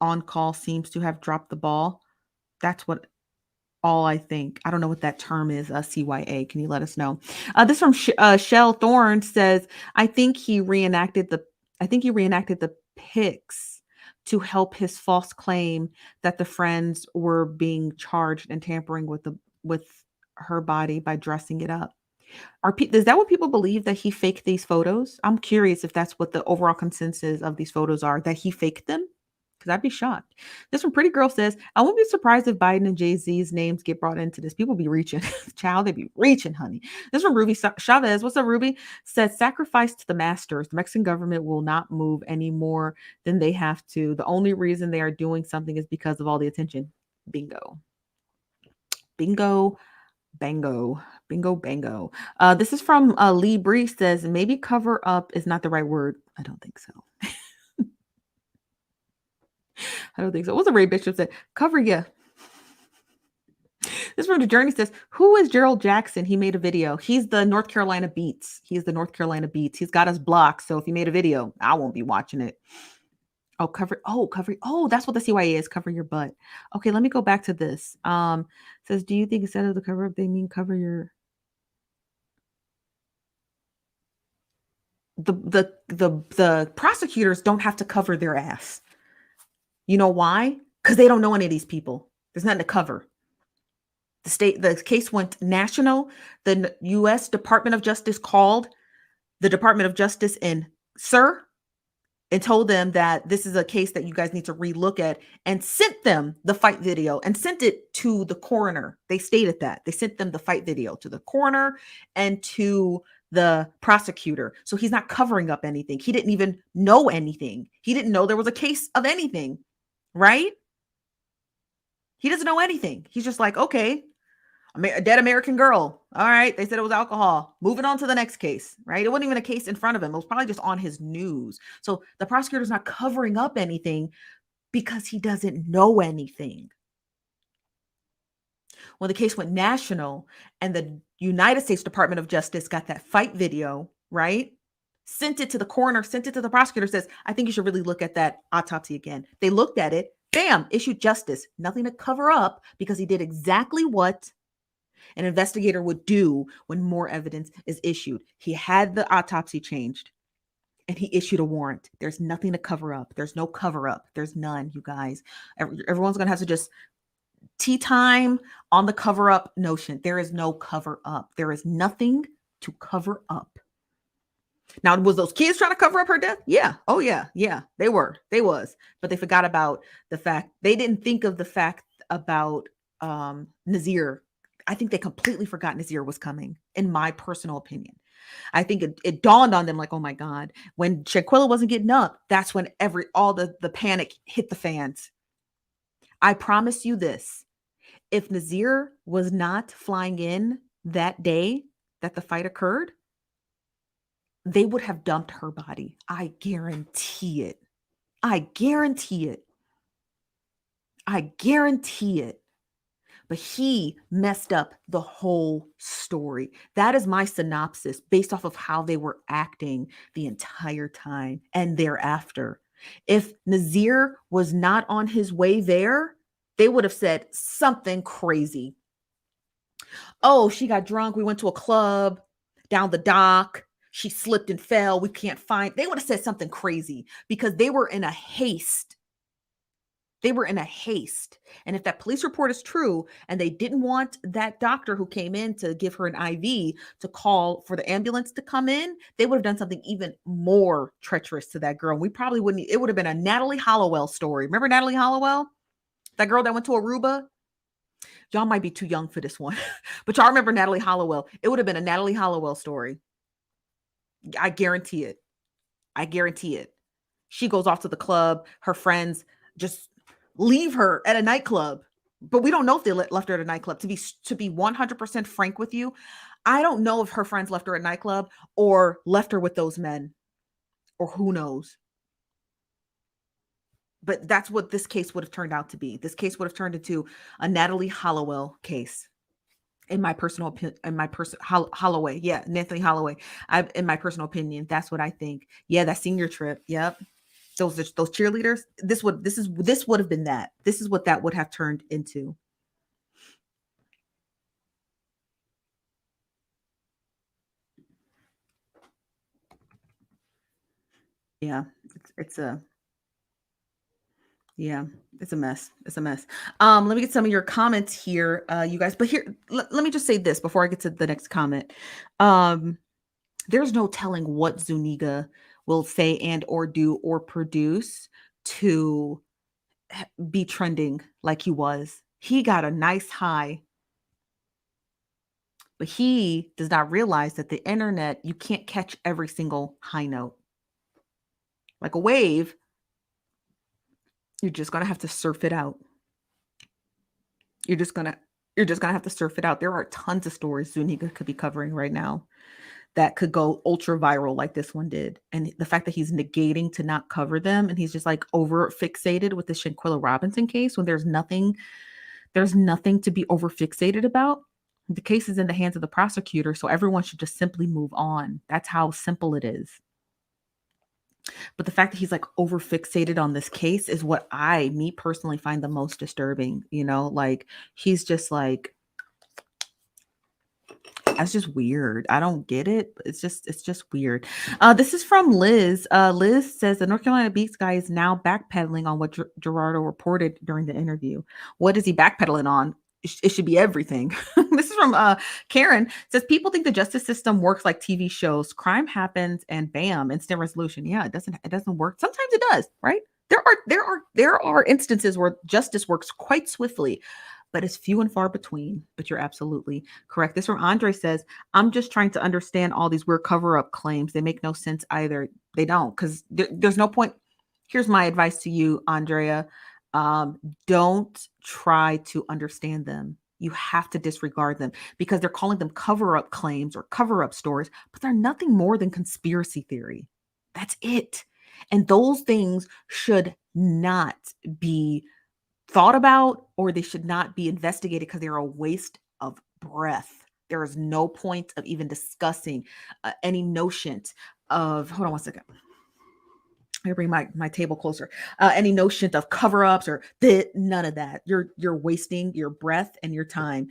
on call seems to have dropped the ball. That's what all I think. I don't know what that term is, CYA. Can you let us know? This from Shell Thorne says, I think he reenacted the pics to help his false claim that the friends were being charged and tampering with her body by dressing it up. Is that what people believe, that he faked these photos? I'm curious if that's what the overall consensus of these photos are, that he faked them. Because I'd be shocked. This one, Pretty Girl says, I won't be surprised if Biden and Jay-Z's names get brought into this. People be reaching. Child, they be reaching, honey. This one, Ruby Chavez. What's up, Ruby? Says, sacrifice to the masters. The Mexican government will not move any more than they have to. The only reason they are doing something is because of all the attention. Bingo. Bingo. Bango. Bingo, bango. This is from Lee Bree says, maybe cover up is not the right word. I don't think so. I don't think so. What's the Ray Bishop said? Cover ya. This from the Journey says, who is Gerald Jackson? He made a video. He's the North Carolina Beats. He's got us blocked. So if he made a video, I won't be watching it. Oh, cover. Oh, that's what the CYA is. Cover your butt. Okay, let me go back to this. Says, do you think instead of the cover up, they mean cover your... The prosecutors don't have to cover their ass. You know why? Because they don't know any of these people. There's nothing to cover. The case went national. The U.S. Department of Justice called the Department of Justice in, sir, and told them that this is a case that you guys need to relook at, and sent them the fight video and sent it to the coroner. They stated that. They sent them the fight video to the coroner and to the prosecutor. So he's not covering up anything. He didn't even know anything. He didn't know there was a case of anything, right? He doesn't know anything. He's just like, okay, a dead American girl. All right. They said it was alcohol. Moving on to the next case, right? It wasn't even a case in front of him. It was probably just on his news. So the prosecutor's not covering up anything because he doesn't know anything. When the case went national and the United States Department of Justice got that fight video, right? Sent it to the coroner, sent it to the prosecutor, says, I think you should really look at that autopsy again. They looked at it, bam, issued justice. Nothing to cover up because he did exactly what an investigator would do when more evidence is issued. He had the autopsy changed and he issued a warrant. There's nothing to cover up. There's no cover up. There's none, you guys. Everyone's going to have to just tea time on the cover up notion. There is no cover up. There is nothing to cover up. Now, was those kids trying to cover up her death? Yeah. Oh, yeah. Yeah, they were. They was. But they forgot about the fact. They didn't think of the fact about Nazir. I think they completely forgot Nazir was coming, in my personal opinion. I think it dawned on them like, oh my God, when Shanquella wasn't getting up, that's when all the panic hit the fans. I promise you this. If Nazir was not flying in that day that the fight occurred, they would have dumped her body. I guarantee it. I guarantee it. I guarantee it. But he messed up the whole story. That is my synopsis based off of how they were acting the entire time and thereafter. If Nazir was not on his way there, they would have said something crazy. Oh, she got drunk. We went to a club down the dock. She slipped and fell. We can't find. They would have said something crazy because they were in a haste. They were in a haste. And if that police report is true and they didn't want that doctor who came in to give her an IV to call for the ambulance to come in, they would have done something even more treacherous to that girl. We probably wouldn't. It would have been a Natalie Hollowell story. Remember Natalie Hollowell? That girl that went to Aruba? Y'all might be too young for this one, but y'all remember Natalie Hollowell. It would have been a Natalie Hollowell story. I guarantee it. I guarantee it. She goes off to the club. Her friends just leave her at a nightclub, but we don't know if they left her at a nightclub. To be 100% frank with you, I don't know if her friends left her at a nightclub or left her with those men, or who knows. But that's what this case would have turned out to be. This case would have turned into a Natalie Hollowell case. In my personal opinion, Holloway, yeah, Nathan Holloway. In my personal opinion, that's what I think. Yeah, that senior trip. Yep, those cheerleaders. This would have been that. This is what that would have turned into. Yeah, it's a mess. It's a mess. Let me get some of your comments here, you guys. But here, let me just say this before I get to the next comment. There's no telling what Zuniga will say and or do or produce to be trending like he was. He got a nice high, but he does not realize that the internet, you can't catch every single high note. Like a wave, you're just going to have to surf it out. You're just going to have to surf it out. There are tons of stories Zuniga could be covering right now that could go ultra viral like this one did. And the fact that he's negating to not cover them, and he's just like over fixated with the Shanquella Robinson case when there's nothing to be over fixated about. The case is in the hands of the prosecutor, so everyone should just simply move on. That's how simple it is. But the fact that he's like over fixated on this case is what me personally find the most disturbing. You know, like he's just like, That's just weird. I don't get it. But it's just weird. This is from Liz. Liz says the North Carolina Beats guy is now backpedaling on what Gerardo reported during the interview. What is he backpedaling on? It should be everything. This is from Karen. Says people think the justice system works like TV shows. Crime happens and bam, instant resolution. Yeah, it doesn't work. Sometimes it does, right? There are instances where justice works quite swiftly, but it's few and far between. But you're absolutely correct. This from Andre says, I'm just trying to understand all these weird cover up claims. They make no sense either. They don't, because there's no point. Here's my advice to you, Andrea. Don't try to understand them. You have to disregard them because they're calling them cover up claims or cover up stories, but they're nothing more than conspiracy theory. That's it. And those things should not be thought about, or they should not be investigated because they're a waste of breath. There is no point of even discussing any notion of, hold on one second. Let me bring my table closer. Any notion of cover-ups or none of that. You're wasting your breath and your time.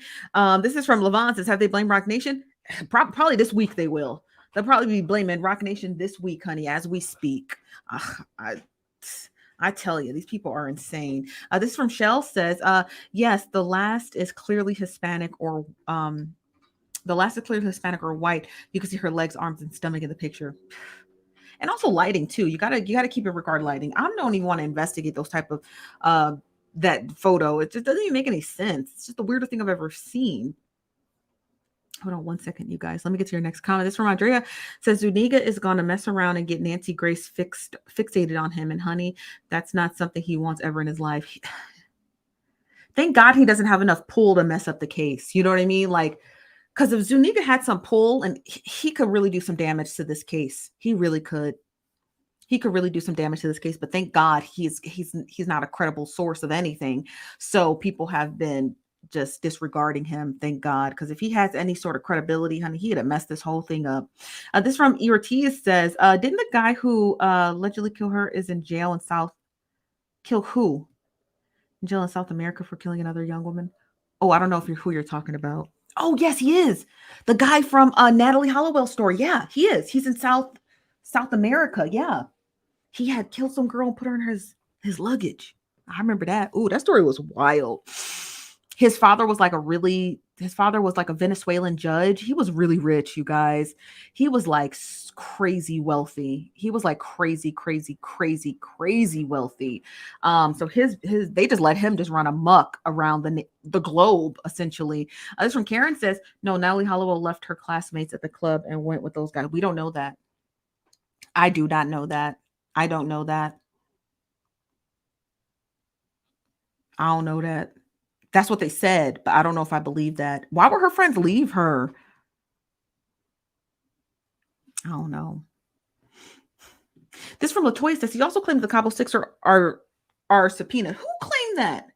This is from Levon. Says, have they blamed Rock Nation? Probably this week they will. They'll probably be blaming Rock Nation this week, honey, as we speak. I tell you, these people are insane. This is from Shell. Says, yes, the last is clearly Hispanic or white. You can see her legs, arms, and stomach in the picture. And also lighting too. You gotta keep it regard lighting. I don't even want to investigate those type of that photo. It just doesn't even make any sense. It's just the weirdest thing I've ever seen. Hold on one second, you guys. Let me get to your next comment. This from Andrea. Says Zuniga is gonna mess around and get Nancy Grace fixated on him. And honey, that's not something he wants ever in his life. Thank God he doesn't have enough pull to mess up the case. You know what I mean? Like, because if Zuniga had some pull, and he could really do some damage to this case. He really could. He could really do some damage to this case. But thank God he's not a credible source of anything. So people have been just disregarding him. Thank God. Because if he has any sort of credibility, honey, he'd have messed this whole thing up. This from Ortiz says, didn't the guy who allegedly killed her is in jail in kill who? In jail in South America for killing another young woman? Oh, I don't know who you're talking about. Oh, yes, he is. The guy from Natalie Hollowell's story. Yeah, he is. He's in South America. Yeah. He had killed some girl and put her in his luggage. I remember that. Ooh, that story was wild. His father was like a Venezuelan judge. He was really rich, you guys. He was like crazy wealthy. He was like crazy wealthy. So his they just let him just run amok around the globe, essentially. This from Karen says, no, Natalie Hollowell left her classmates at the club and went with those guys. We don't know that. I do not know that. I don't know that. I don't know that. That's what they said, but I don't know if I believe that. Why would her friends leave her? I don't know. This from Latoya says he also claims the Cabo Six are subpoenaed. Who claimed that?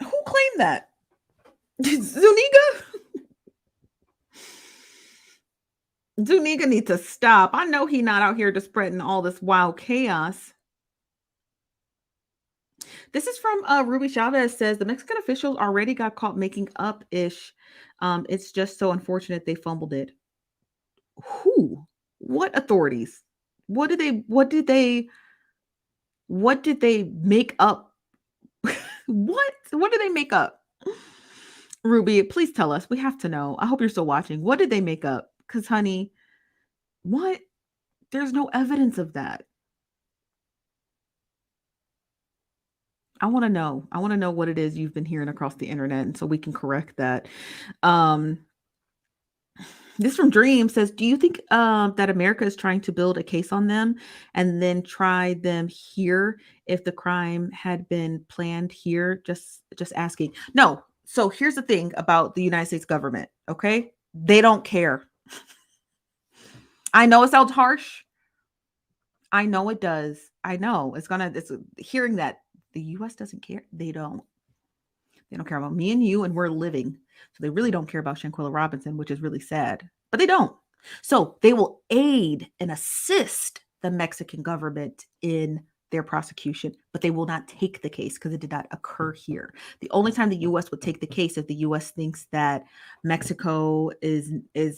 Who claimed that? Zuniga? Zuniga needs to stop. I know he's not out here just spreading all this wild chaos. This is from Ruby Chavez. Says the Mexican officials already got caught making up ish. It's just so unfortunate they fumbled it. Who? What authorities? What did they make up? What did they make up? Ruby, please tell us. We have to know. I hope you're still watching. What did they make up? Because, honey, what? There's no evidence of that. I want to know. I want to know what it is you've been hearing across the internet, and so we can correct that. This from Dream says, do you think that America is trying to build a case on them and then try them here if the crime had been planned here? Just asking. No. So here's the thing about the United States government, okay? They don't care. I know it sounds harsh. I know it does. I know it's hearing that the US doesn't care. They don't care about me and you, and we're living. So they really don't care about Shanquella Robinson, which is really sad, but they don't. So they will aid and assist the Mexican government in their prosecution, but they will not take the case because it did not occur here. The only time the U.S. would take the case if the U.S. thinks that Mexico is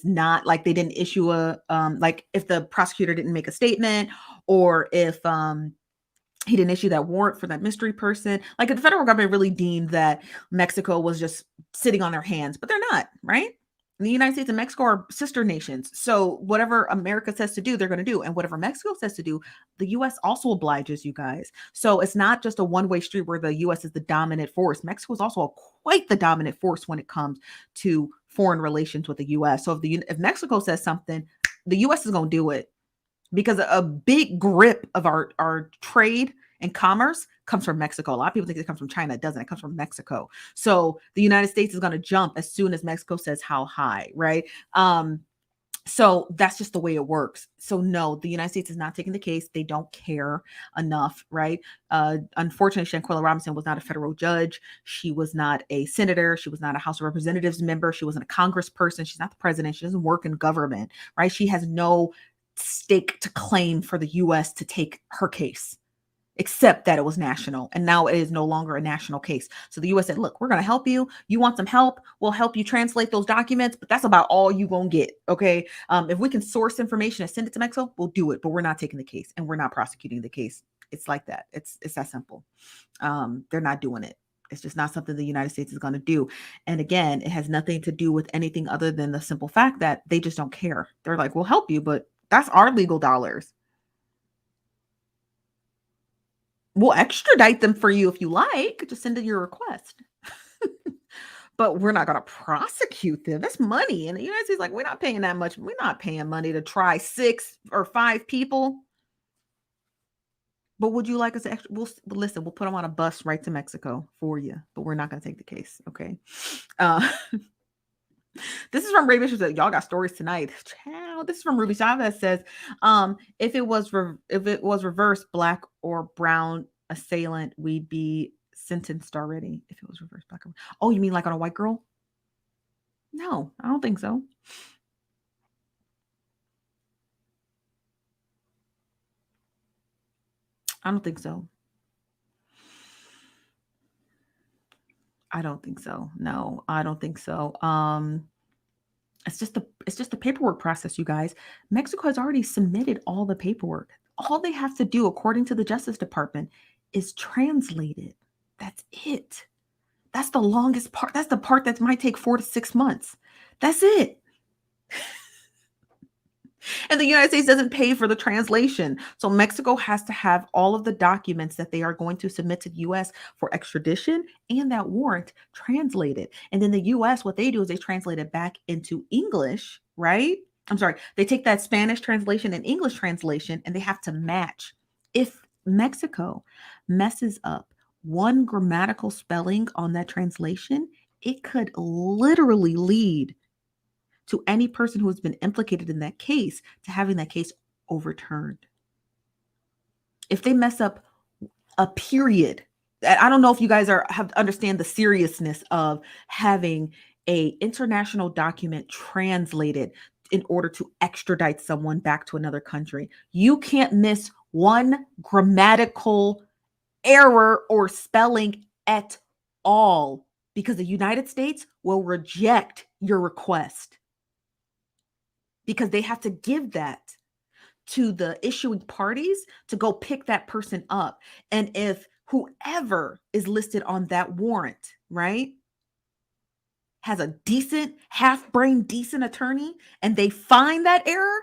not, like, they didn't issue a like if the prosecutor didn't make a statement, or if he didn't issue that warrant for that mystery person. Like, if the federal government really deemed that Mexico was just sitting on their hands, but they're not, right? The United States and Mexico are sister nations. So whatever America says to do, they're going to do. And whatever Mexico says to do, the US also obliges, you guys. So it's not just a one-way street where the US is the dominant force. Mexico is also quite the dominant force when it comes to foreign relations with the US. So if Mexico says something, the US is going to do it, because a big grip of our trade and commerce comes from Mexico. A lot of people think it comes from China. It doesn't. It comes from Mexico. So the United States is going to jump as soon as Mexico says how high, right? So that's just the way it works. So no, the United States is not taking the case. They don't care enough, right? Unfortunately, Shanquella Robinson was not a federal judge. She was not a senator. She was not a House of Representatives member. She wasn't a congressperson. She's not the president. She doesn't work in government, right? She has no stake to claim for the US to take her case, except that it was national. And now it is no longer a national case. So the US said, look, we're going to help you. You want some help? We'll help you translate those documents, but that's about all you going to get. Okay. If we can source information and send it to Mexico, we'll do it, but we're not taking the case and we're not prosecuting the case. It's like that. It's that simple. They're not doing it. It's just not something the United States is going to do. And again, it has nothing to do with anything other than the simple fact that they just don't care. They're like, we'll help you, but that's our legal dollars. We'll extradite them for you if you like. Just send in your request. But we're not going to prosecute them. That's money. And the United States is like, we're not paying that much. We're not paying money to try 6 or 5 people. But would you like us to listen, we'll put them on a bus right to Mexico for you, but we're not going to take the case. Okay. This is from Ray Bishop. Y'all got stories tonight. Child, this is from Ruby Chavez. Says, if it was reversed, black or brown assailant, we'd be sentenced already. If it was reversed, black or brown. Oh, you mean like on a white girl? No, I don't think so. I don't think so. I don't think so. No, I don't think so. It's just the paperwork process, you guys. Mexico has already submitted all the paperwork. All they have to do, according to the Justice Department, is translate it. That's it. That's the longest part. That's the part that might take 4 to 6 months. That's it. And the United States doesn't pay for the translation. So Mexico has to have all of the documents that they are going to submit to the US for extradition and that warrant translated. And then the US, what they do is they translate it back into English, right? I'm sorry. They take that Spanish translation and English translation and they have to match. If Mexico messes up one grammatical spelling on that translation, it could literally lead to any person who has been implicated in that case to having that case overturned. If they mess up a period, I don't know if you guys understand the seriousness of having a international document translated in order to extradite someone back to another country. You can't miss one grammatical error or spelling at all because the United States will reject your request, because they have to give that to the issuing parties to go pick that person up. And if whoever is listed on that warrant, right, has a decent, half-brain, decent attorney, and they find that error,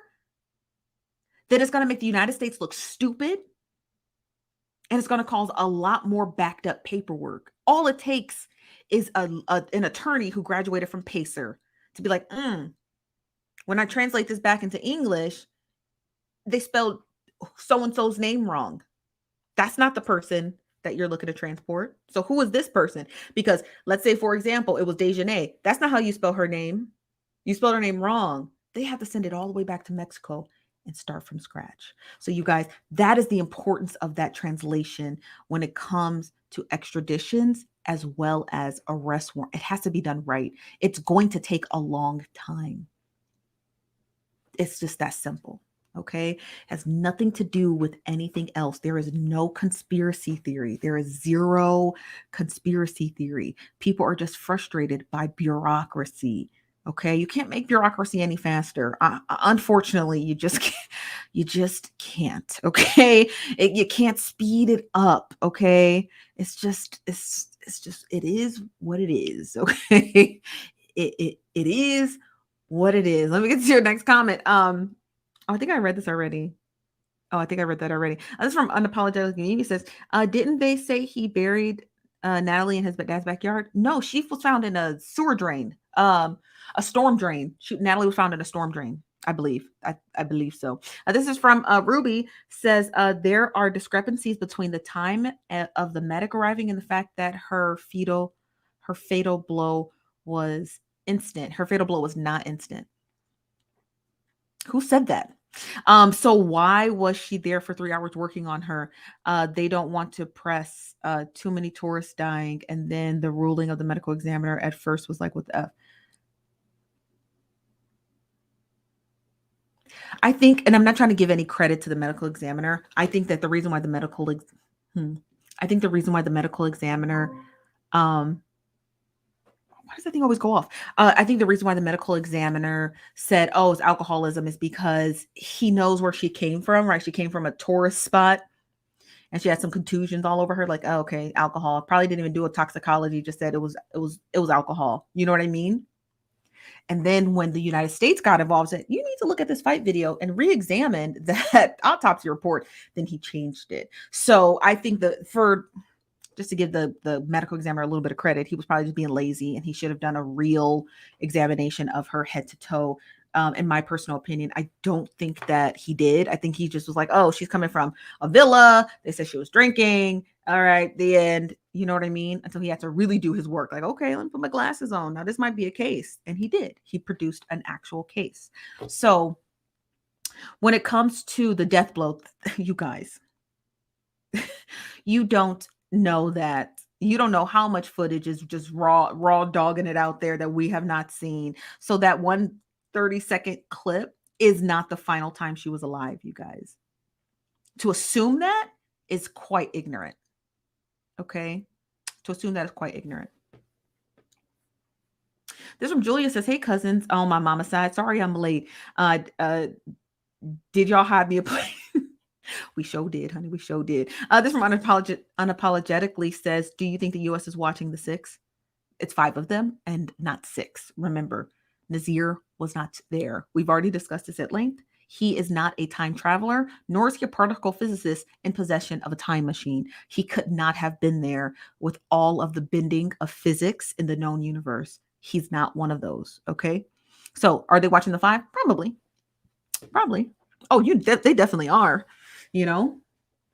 then it's going to make the United States look stupid, and it's going to cause a lot more backed up paperwork. All it takes is an attorney who graduated from Pacer to be like, when I translate this back into English, they spelled so-and-so's name wrong. That's not the person that you're looking to transport. So who is this person? Because let's say, for example, it was Dejanay. That's not how you spell her name. You spelled her name wrong. They have to send it all the way back to Mexico and start from scratch. So you guys, that is the importance of that translation when it comes to extraditions as well as arrest warrant. It has to be done right. It's going to take a long time. It's just that simple. Okay, has nothing to do with anything else. There is no conspiracy theory. There is zero conspiracy theory. People are just frustrated by bureaucracy. Okay, you can't make bureaucracy any faster. Unfortunately, you just can't. Okay, you can't speed it up. Okay, it's just it is what it is. Okay, it is what it is. Let me get to your next comment. Oh, I think I read this already. Oh, I think I read that already. This is from Unapologetic Community. Says, didn't they say he buried Natalie in his dad's backyard? No, she was found in a sewer drain, a storm drain. Natalie was found in a storm drain, I believe. I believe so. This is from Ruby. Says, there are discrepancies between the time of the medic arriving and the fact that her fatal blow was instant. Her fatal blow was not instant. Who said that? So why was she there for 3 hours working on her? They don't want to press too many tourists dying. And then the ruling of the medical examiner at first was like, what the F? I think, and I'm not trying to give any credit to the medical examiner. I think that the reason why the medical, I think the reason why the medical examiner, why does that thing always go off? I think the reason why the medical examiner said, oh, it's alcoholism is because he knows where she came from, right? She came from a tourist spot and she had some contusions all over her. Like, oh, okay, alcohol. Probably didn't even do a toxicology. Just said it was alcohol. You know what I mean? And then when the United States got involved, said you need to look at this fight video and re-examine that autopsy report. Then he changed it. So I think that for just to give the medical examiner a little bit of credit, he was probably just being lazy and he should have done a real examination of her head to toe. In my personal opinion, I don't think that he did. I think he just was like, oh, she's coming from a villa. They said she was drinking. All right, the end. You know what I mean? Until he had to really do his work. Like, okay, let me put my glasses on. Now, this might be a case. And he did. He produced an actual case. So when it comes to the death blow, you guys, you don't know that. You don't know how much footage is just raw dogging it out there that we have not seen. So that 1 30-second clip is not the final time she was alive, you guys. To assume that is quite ignorant. Okay? To assume that is quite ignorant. This from Julia says, hey cousins on my mama's side. Sorry I'm late. Did y'all have me a plate? We sure did, honey. We sure did. This from unapologetically says, do you think the U.S. is watching the 6? It's 5 of them and not 6. Remember, Nazir was not there. We've already discussed this at length. He is not a time traveler, nor is he a particle physicist in possession of a time machine. He could not have been there with all of the bending of physics in the known universe. He's not one of those. Okay. So are they watching the 5? Probably. Oh, they definitely are, you know,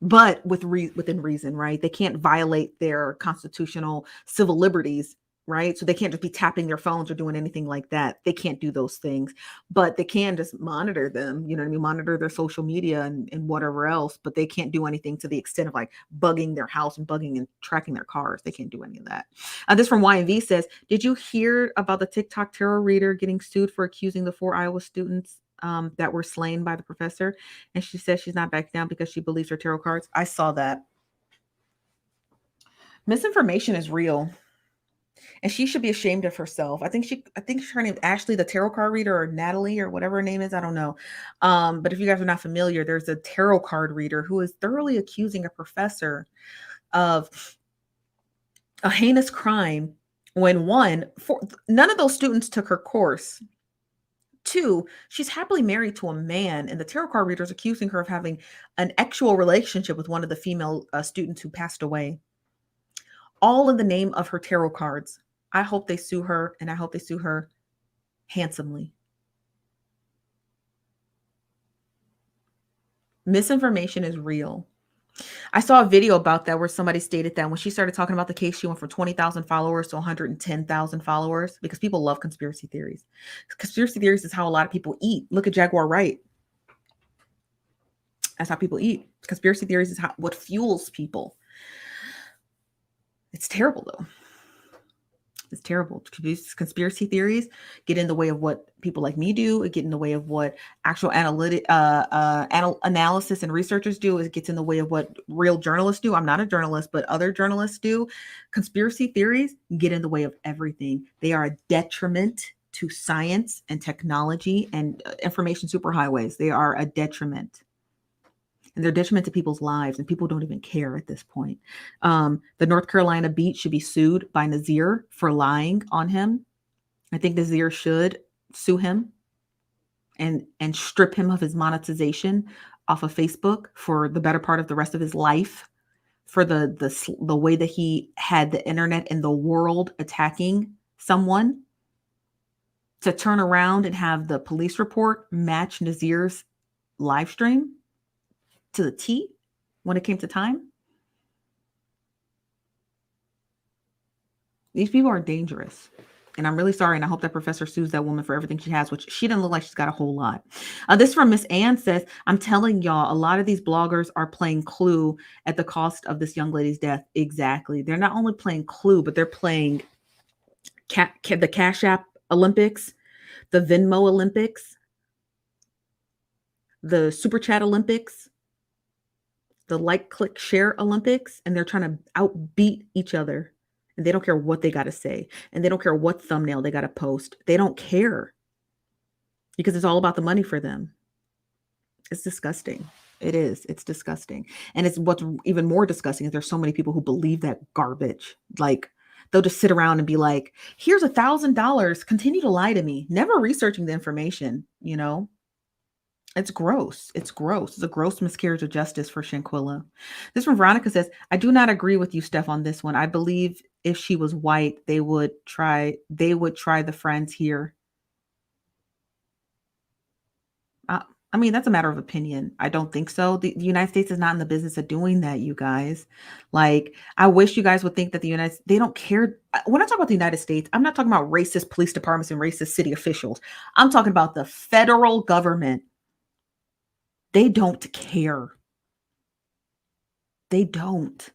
but within reason, right? They can't violate their constitutional civil liberties, right? So they can't just be tapping their phones or doing anything like that. They can't do those things, but they can just monitor them, you know what I mean? Monitor their social media and whatever else, but they can't do anything to the extent of like bugging their house and bugging and tracking their cars. They can't do any of that. This from YNV says, did you hear about the TikTok tarot reader getting sued for accusing the 4 Iowa students that were slain by the professor? And she says she's not backing down because she believes her tarot cards. I saw that. Misinformation is real. And she should be ashamed of herself. I think her name is Ashley, the tarot card reader, or Natalie, or whatever her name is. I don't know. But if you guys are not familiar, there's a tarot card reader who is thoroughly accusing a professor of a heinous crime when none of those students took her course. 2, she's happily married to a man, and the tarot card reader is accusing her of having an actual relationship with one of the female students who passed away. All in the name of her tarot cards. I hope they sue her, and I hope they sue her handsomely. Misinformation is real. I saw a video about that where somebody stated that when she started talking about the case, she went from 20,000 followers to 110,000 followers because people love conspiracy theories. Conspiracy theories is how a lot of people eat. Look at Jaguar Wright. That's how people eat. Conspiracy theories is what fuels people. It's terrible, though. It's terrible. These conspiracy theories get in the way of what people like me do. It get in the way of what actual analysis and researchers do. It gets in the way of what real journalists do. I'm not a journalist, but other journalists do. Conspiracy theories get in the way of everything. They are a detriment to science and technology and information superhighways. They are a detriment. And they're detriment to people's lives, and people don't even care at this point. The North Carolina beat should be sued by Nazir for lying on him. I think Nazir should sue him and strip him of his monetization off of Facebook for the better part of the rest of his life, for the way that he had the internet and the world attacking someone, to turn around and have the police report match Nazir's live stream to the T when it came to time. These people are dangerous. And I'm really sorry. And I hope that professor sues that woman for everything she has, which she doesn't look like she's got a whole lot. This from Miss Ann says, I'm telling y'all, a lot of these bloggers are playing Clue at the cost of this young lady's death. Exactly. They're not only playing Clue, but they're playing the Cash App Olympics, the Venmo Olympics, the Super Chat Olympics, the like, click, share Olympics, and they're trying to outbeat each other. And they don't care what they got to say. And they don't care what thumbnail they got to post. They don't care because it's all about the money for them. It's disgusting. It is. It's disgusting. And it's what's even more disgusting is there's so many people who believe that garbage. Like, they'll just sit around and be like, here's $1,000. Continue to lie to me. Never researching the information, you know? It's gross. It's gross. It's a gross miscarriage of justice for Shanquella. This from Veronica says, I do not agree with you, Steph, on this one. I believe if she was white, they would try the friends here. I mean, that's a matter of opinion. I don't think so. The United States is not in the business of doing that, you guys. Like, I wish you guys would think that they don't care. When I talk about the United States, I'm not talking about racist police departments and racist city officials. I'm talking about the federal government. They don't care. They don't.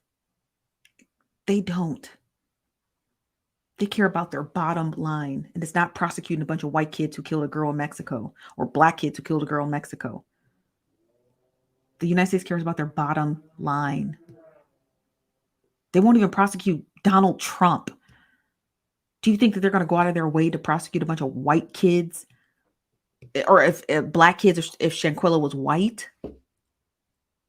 They don't. They care about their bottom line. And it's not prosecuting a bunch of white kids who killed a girl in Mexico or black kids who killed a girl in Mexico. The United States cares about their bottom line. They won't even prosecute Donald Trump. Do you think that they're going to go out of their way to prosecute a bunch of white kids? Or if black kids, if Shanquella was white?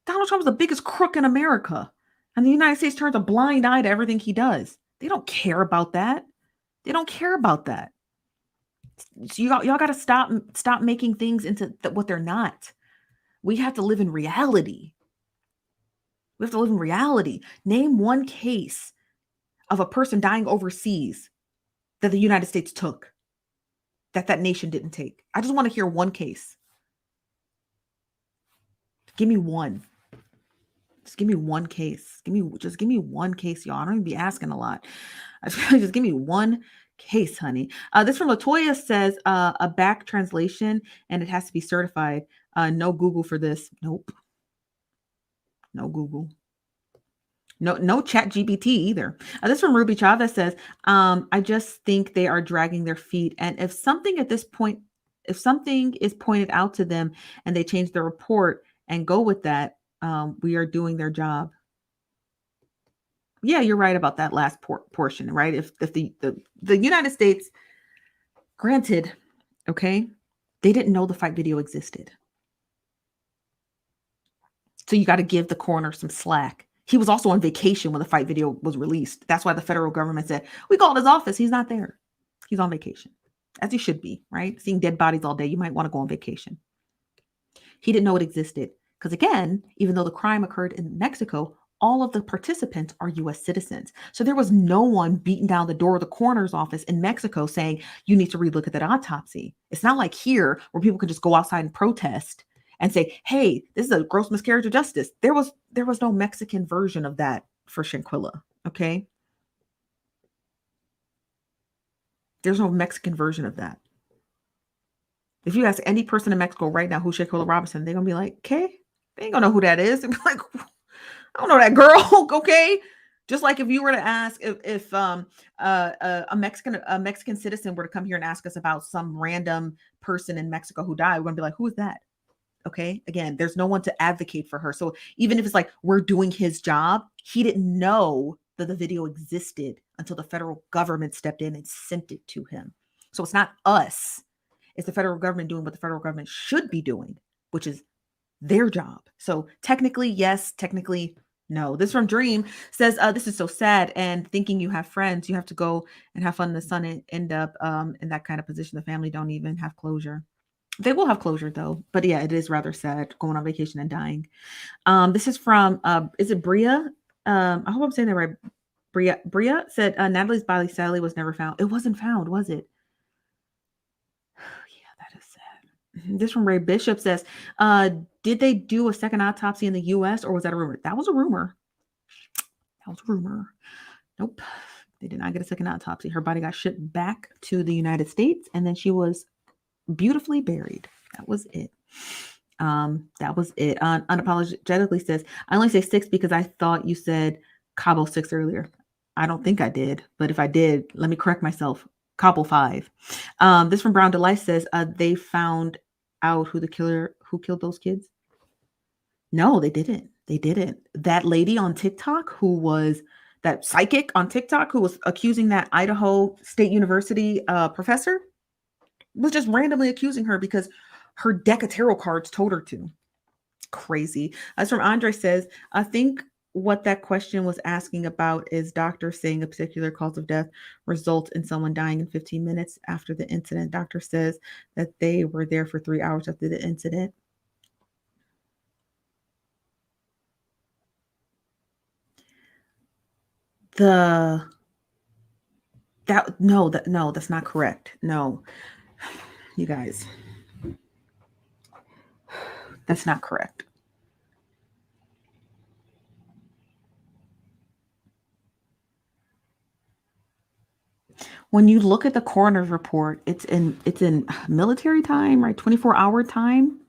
Donald Trump's the biggest crook in America. And the United States turns a blind eye to everything he does. They don't care about that. They don't care about that. So y'all got to stop making things into what they're not. We have to live in reality. We have to live in reality. Name one case of a person dying overseas that the United States took, that nation didn't take. I just want to hear one case. Give me one. Just give me one case. Just give me one case, y'all. I don't even be asking a lot. Just give me one case, honey. This from Latoya says a back translation and it has to be certified. No Google for this. Nope. No Google. No chat GPT either. This from Ruby Chavez says, I just think they are dragging their feet. And if something is pointed out to them and they change the report and go with that, we are doing their job. Yeah, you're right about that last portion, right? If the United States, granted, okay, they didn't know the fight video existed. So you got to give the coroner some slack. He was also on vacation when the fight video was released. That's why the federal government said, we called his office. He's not there. He's on vacation, as he should be, right? Seeing dead bodies all day, you might want to go on vacation. He didn't know it existed. Because again, even though the crime occurred in Mexico, all of the participants are U.S. citizens. So there was no one beating down the door of the coroner's office in Mexico saying, you need to relook at that autopsy. It's not like here where people can just go outside and protest and say, hey, this is a gross miscarriage of justice. There was no Mexican version of that for Shanquella, okay? There's no Mexican version of that. If you ask any person in Mexico right now who's Shanquella Robinson, they're going to be like, okay, they ain't going to know who that is. They're like, I don't know that girl, okay? Just like if you were to ask if a Mexican citizen were to come here and ask us about some random person in Mexico who died, we're gonna be like, who is that? Okay. Again, there's no one to advocate for her. So even if it's like we're doing his job, he didn't know that the video existed until the federal government stepped in and sent it to him. So it's not us. It's the federal government doing what the federal government should be doing, which is their job. So technically, yes, technically, no. This from Dream says, this is so sad. And thinking you have friends, you have to go and have fun in the sun and end up in that kind of position. The family don't even have closure. They will have closure though. But yeah, it is rather sad going on vacation and dying. This is from, is it Bria? I hope I'm saying that right. Bria said, Natalie's body sadly was never found. It wasn't found, was it? Yeah, that is sad. This from Ray Bishop says, did they do a second autopsy in the US or was that a rumor? That was a rumor. That was a rumor. Nope. They did not get a second autopsy. Her body got shipped back to the United States and then she was beautifully buried. That was it. That was it. Unapologetically says, I only say 6 because I thought you said Cabo 6 earlier. I don't think I did, but if I did, let me correct myself. Cabo 5. This from Brown Delight says, they found out who killed those kids. No, they didn't. They didn't. That lady on TikTok who was that psychic on TikTok who was accusing that Idaho State University professor was just randomly accusing her because her deck of tarot cards told her to. Crazy. As from Andre says, I think what that question was asking about is doctors saying a particular cause of death results in someone dying in 15 minutes after the incident. Doctor says that they were there for 3 hours after the incident. No, that's not correct. No, you guys, that's not correct. When you look at the coroner's report, it's in military time, right? 24-hour time,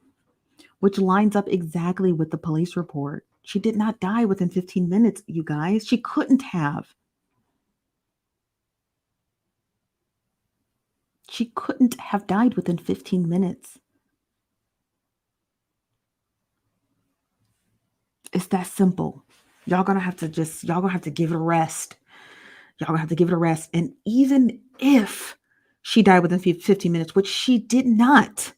which lines up exactly with the police report. She did not die within 15 minutes, you guys. She couldn't have. She couldn't have died within 15 minutes. It's that simple. Y'all gonna have to give it a rest. Y'all gonna have to give it a rest. And even if she died within 15 minutes, which she did not,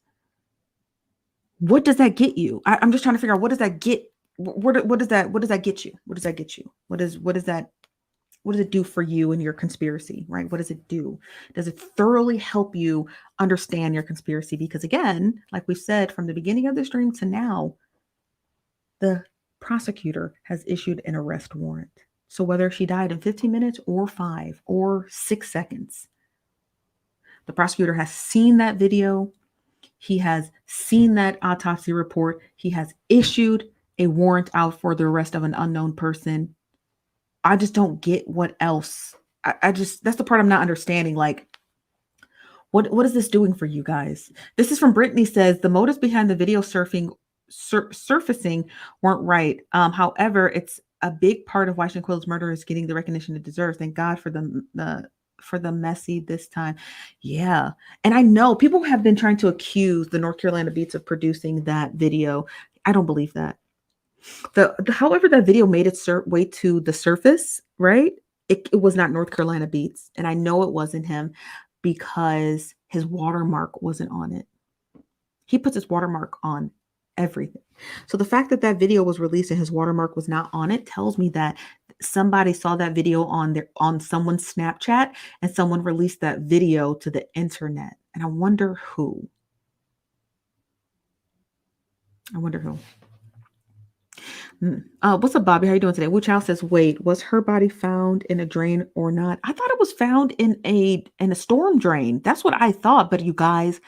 what does that get you? I'm just trying to figure out what does that get? What does that get you? What does that get you? What does it do for you and your conspiracy, right? What does it do? Does it thoroughly help you understand your conspiracy? Because again, like we've said from the beginning of the stream to now, the prosecutor has issued an arrest warrant. So whether she died in 15 minutes or 5 or 6 seconds, the prosecutor has seen that video. He has seen that autopsy report. He has issued a warrant out for the arrest of an unknown person. I just don't get what else. That's the part I'm not understanding. Like, what is this doing for you guys? This is from Brittany says, the motives behind the video surfacing weren't right. However, it's a big part of why Shanquella's murder is getting the recognition it deserves. Thank God for the messy this time. Yeah. And I know people have been trying to accuse the North Carolina Beats of producing that video. I don't believe that. However, that video made its way to the surface, right? It was not North Carolina Beats. And I know it wasn't him because his watermark wasn't on it. He puts his watermark on everything. So the fact that that video was released and his watermark was not on it tells me that somebody saw that video on someone's Snapchat and someone released that video to the internet. And I wonder who. What's up, Bobby? How you doing today? Wu Chow says, wait, was her body found in a drain or not? I thought it was found in a storm drain. That's what I thought. But you guys,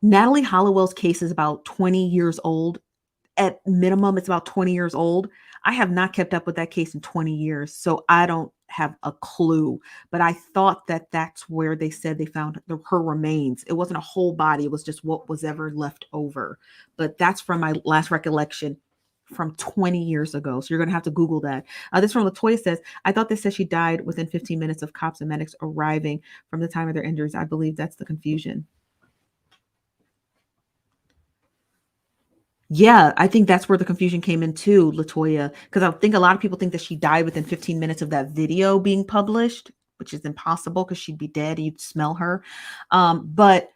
Natalie Hollowell's case is about 20 years old. At minimum, it's about 20 years old. I have not kept up with that case in 20 years, so I don't have a clue. But I thought that that's where they said they found her remains. It wasn't a whole body. It was just what was ever left over. But that's from my last recollection from 20 years ago. So you're going to have to Google that. This from Latoya says, I thought they said she died within 15 minutes of cops and medics arriving from the time of their injuries. I believe that's the confusion. Yeah, I think that's where the confusion came in too, Latoya, because I think a lot of people think that she died within 15 minutes of that video being published, which is impossible because she'd be dead. You'd smell her. But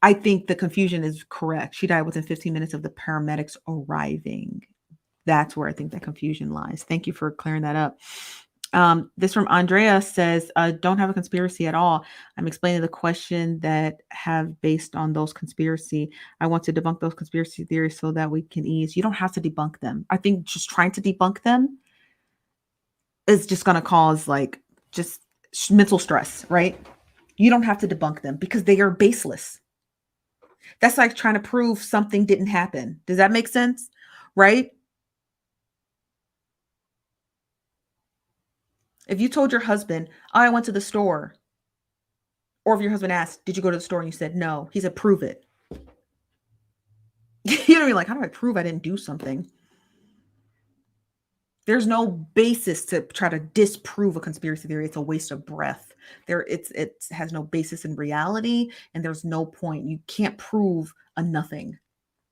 I think the confusion is correct. She died within 15 minutes of the paramedics arriving. That's where I think that confusion lies. Thank you for clearing that up. This from Andrea says, don't have a conspiracy at all. I'm explaining the question that have based on those conspiracy. I want to debunk those conspiracy theories so that we can ease. You don't have to debunk them. I think just trying to debunk them is just going to cause like just mental stress, right? You don't have to debunk them because they are baseless. That's like trying to prove something didn't happen. Does that make sense? Right? If you told your husband, oh, I went to the store, or if your husband asked, did you go to the store? And you said, no, he said, prove it. You know what I mean? Like, how do I prove I didn't do something? There's no basis to try to disprove a conspiracy theory. It's a waste of breath. It has no basis in reality, and there's no point. You can't prove a nothing,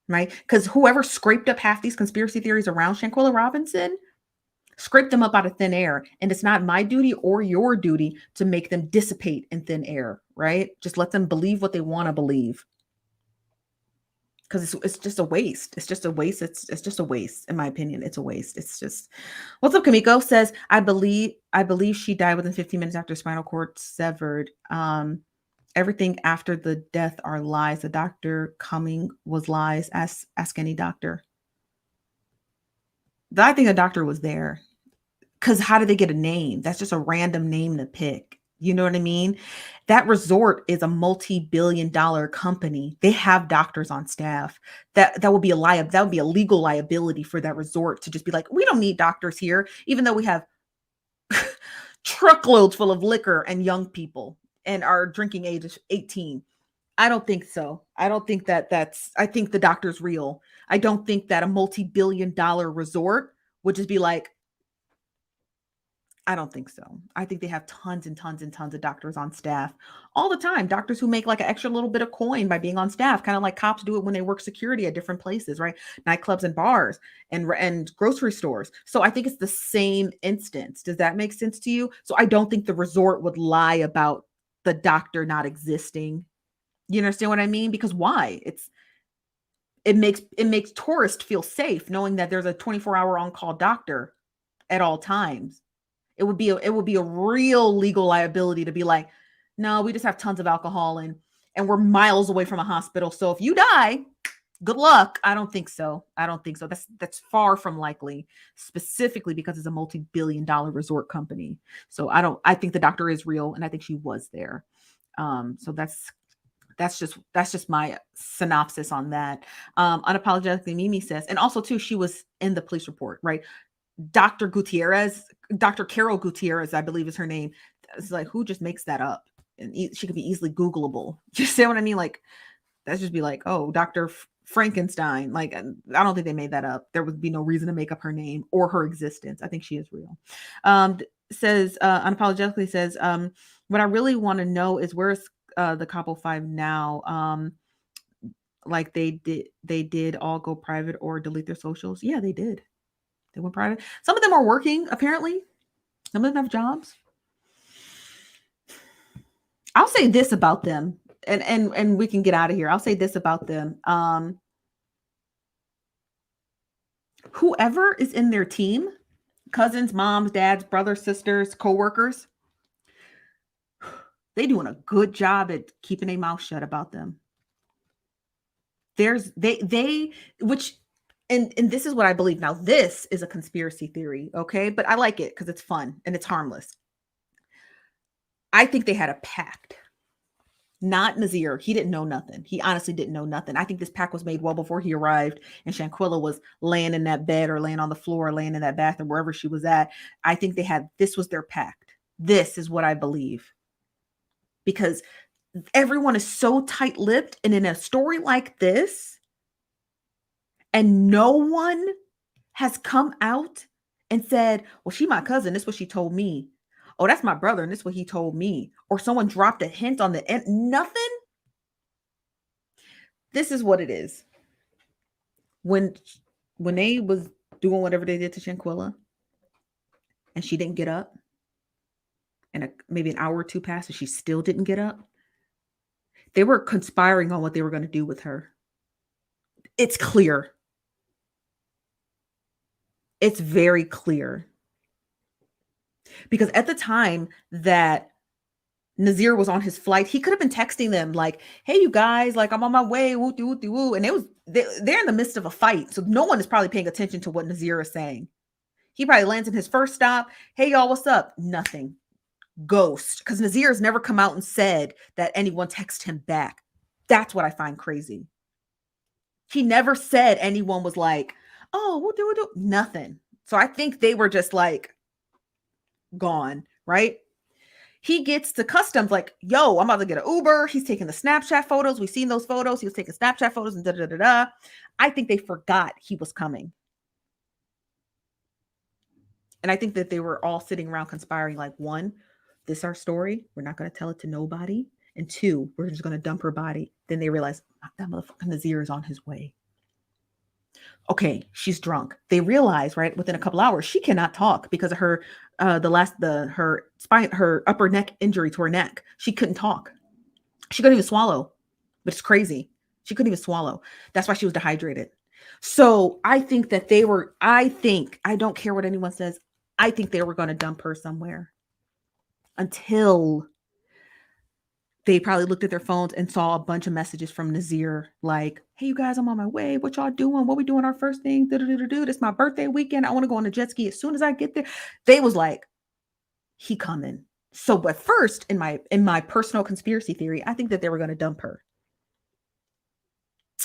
right? Because whoever scraped up half these conspiracy theories around Shanquella Robinson scrape them up out of thin air. And it's not my duty or your duty to make them dissipate in thin air, right? Just let them believe what they want to believe. Because it's just a waste. It's just a waste. It's just a waste, in my opinion. It's a waste. It's just what's up, Kamiko says, I believe she died within 15 minutes after spinal cord severed. Everything after the death are lies. The doctor coming was lies. Ask any doctor. I think the doctor was there. Because how did they get a name? That's just a random name to pick. You know what I mean? That resort is a multi-billion-dollar company. They have doctors on staff. That would be that would be a legal liability for that resort to just be like, we don't need doctors here, even though we have truckloads full of liquor and young people and our drinking age is 18. I don't think so. I don't think I think the doctor's real. I don't think that a multi-billion-dollar resort would just be like, I don't think so. I think they have tons and tons and tons of doctors on staff all the time. Doctors who make like an extra little bit of coin by being on staff, kind of like cops do it when they work security at different places, right? Nightclubs and bars and grocery stores. So I think it's the same instance. Does that make sense to you? So I don't think the resort would lie about the doctor not existing. You understand what I mean? Because why? It makes tourists feel safe knowing that there's a 24-hour on-call doctor at all times. It would be a real legal liability to be like, no, we just have tons of alcohol and we're miles away from a hospital. So if you die, good luck. I don't think so. That's far from likely, specifically because it's a multi-billion-dollar resort company. So I think the doctor is real and I think she was there. So that's just my synopsis on that. Unapologetically Mimi says, and also too, she was in the police report, right? Dr. Carol Gutierrez, I believe is her name. It's like, who just makes that up? And she could be easily Googleable. You see what I mean? Like, that's just be like, oh, Dr. Frankenstein. Like, I don't think they made that up. There would be no reason to make up her name or her existence. I think she is real. Says, unapologetically says, what I really want to know is where's the Capo 5 now? Like they did all go private or delete their socials. Yeah, they did. They went private. Some of them are working, apparently. Some of them have jobs. I'll say this about them, and we can get out of here. I'll say this about them. Whoever is in their team, cousins, moms, dads, brothers, sisters, co-workers, they're doing a good job at keeping their mouth shut about them. And this is what I believe. Now, this is a conspiracy theory, okay? But I like it because it's fun and it's harmless. I think they had a pact. Not Nazir. He didn't know nothing. He honestly didn't know nothing. I think this pact was made well before he arrived and Shanquella was laying in that bed or laying on the floor, or laying in that bathroom, wherever she was at. I think this was their pact. This is what I believe. Because everyone is so tight-lipped, and in a story like this, and no one has come out and said, well, she my cousin. This is what she told me. Oh, that's my brother. And this is what he told me. Or someone dropped a hint on the end. Nothing. This is what it is. When they was doing whatever they did to Shanquella and she didn't get up, and maybe an hour or two passed and she still didn't get up, they were conspiring on what they were going to do with her. It's clear. It's very clear. Because at the time that Nazir was on his flight, he could have been texting them like, hey, you guys, like I'm on my way, woo doo doo woo. And they're in the midst of a fight. So no one is probably paying attention to what Nazir is saying. He probably lands in his first stop. Hey, y'all, what's up? Nothing. Ghost. Because Nazir has never come out and said that anyone texted him back. That's what I find crazy. He never said anyone was like, oh, we'll do nothing. So I think they were just like gone, right? He gets to customs like, yo, I'm about to get an Uber. He's taking the Snapchat photos. We've seen those photos. He was taking Snapchat photos and da-da-da-da. I think they forgot he was coming. And I think that they were all sitting around conspiring like, one, this is our story. We're not going to tell it to nobody. And two, we're just going to dump her body. Then they realize that motherfucking Nazir is on his way. Okay, she's drunk. They realize, right, within a couple hours, she cannot talk because of her her spine, her upper neck injury to her neck. She couldn't talk. She couldn't even swallow, which is crazy. She couldn't even swallow. That's why she was dehydrated. So I think that I don't care what anyone says. I think they were going to dump her somewhere until they probably looked at their phones and saw a bunch of messages from Nazir like, hey, you guys, I'm on my way. What y'all doing? What we doing our first thing? This is my birthday weekend. I want to go on a jet ski as soon as I get there. They was like, he coming. So, but first, in my personal conspiracy theory, I think that they were going to dump her.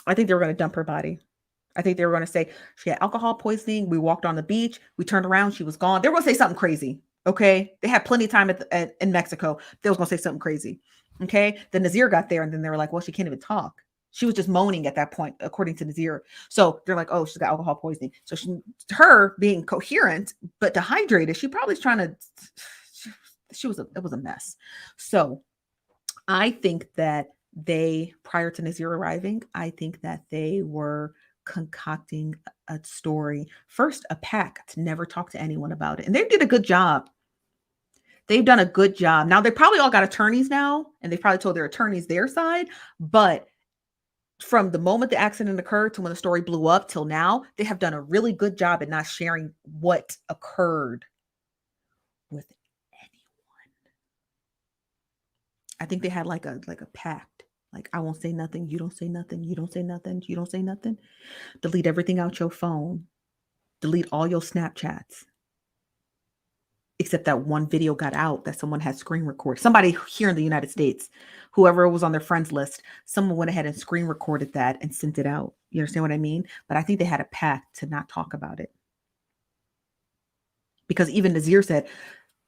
I think they were going to dump her body. I think they were going to say she had alcohol poisoning. We walked on the beach. We turned around. She was gone. They were going to say something crazy. Okay. They had plenty of time in Mexico. They was going to say something crazy. Okay. Then Nazir got there and then they were like, well, she can't even talk. She was just moaning at that point, according to Nazir. So they're like, oh, she's got alcohol poisoning. So her being coherent, but dehydrated, she probably is trying to, it was a mess. So I think that prior to Nazir arriving, I think that they were concocting a story. First, a pact to never talk to anyone about it. And they did a good job. They've done a good job. Now, they probably all got attorneys now, and they probably told their attorneys their side. But from the moment the accident occurred to when the story blew up till now, they have done a really good job at not sharing what occurred with anyone. I think they had like a pact. Like, I won't say nothing. You don't say nothing. You don't say nothing. You don't say nothing. Delete everything out your phone. Delete all your Snapchats. Except that one video got out that someone had screen recorded. Somebody here in the United States, whoever was on their friends list, someone went ahead and screen recorded that and sent it out. You understand what I mean? But I think they had a pact to not talk about it. Because even Nazir said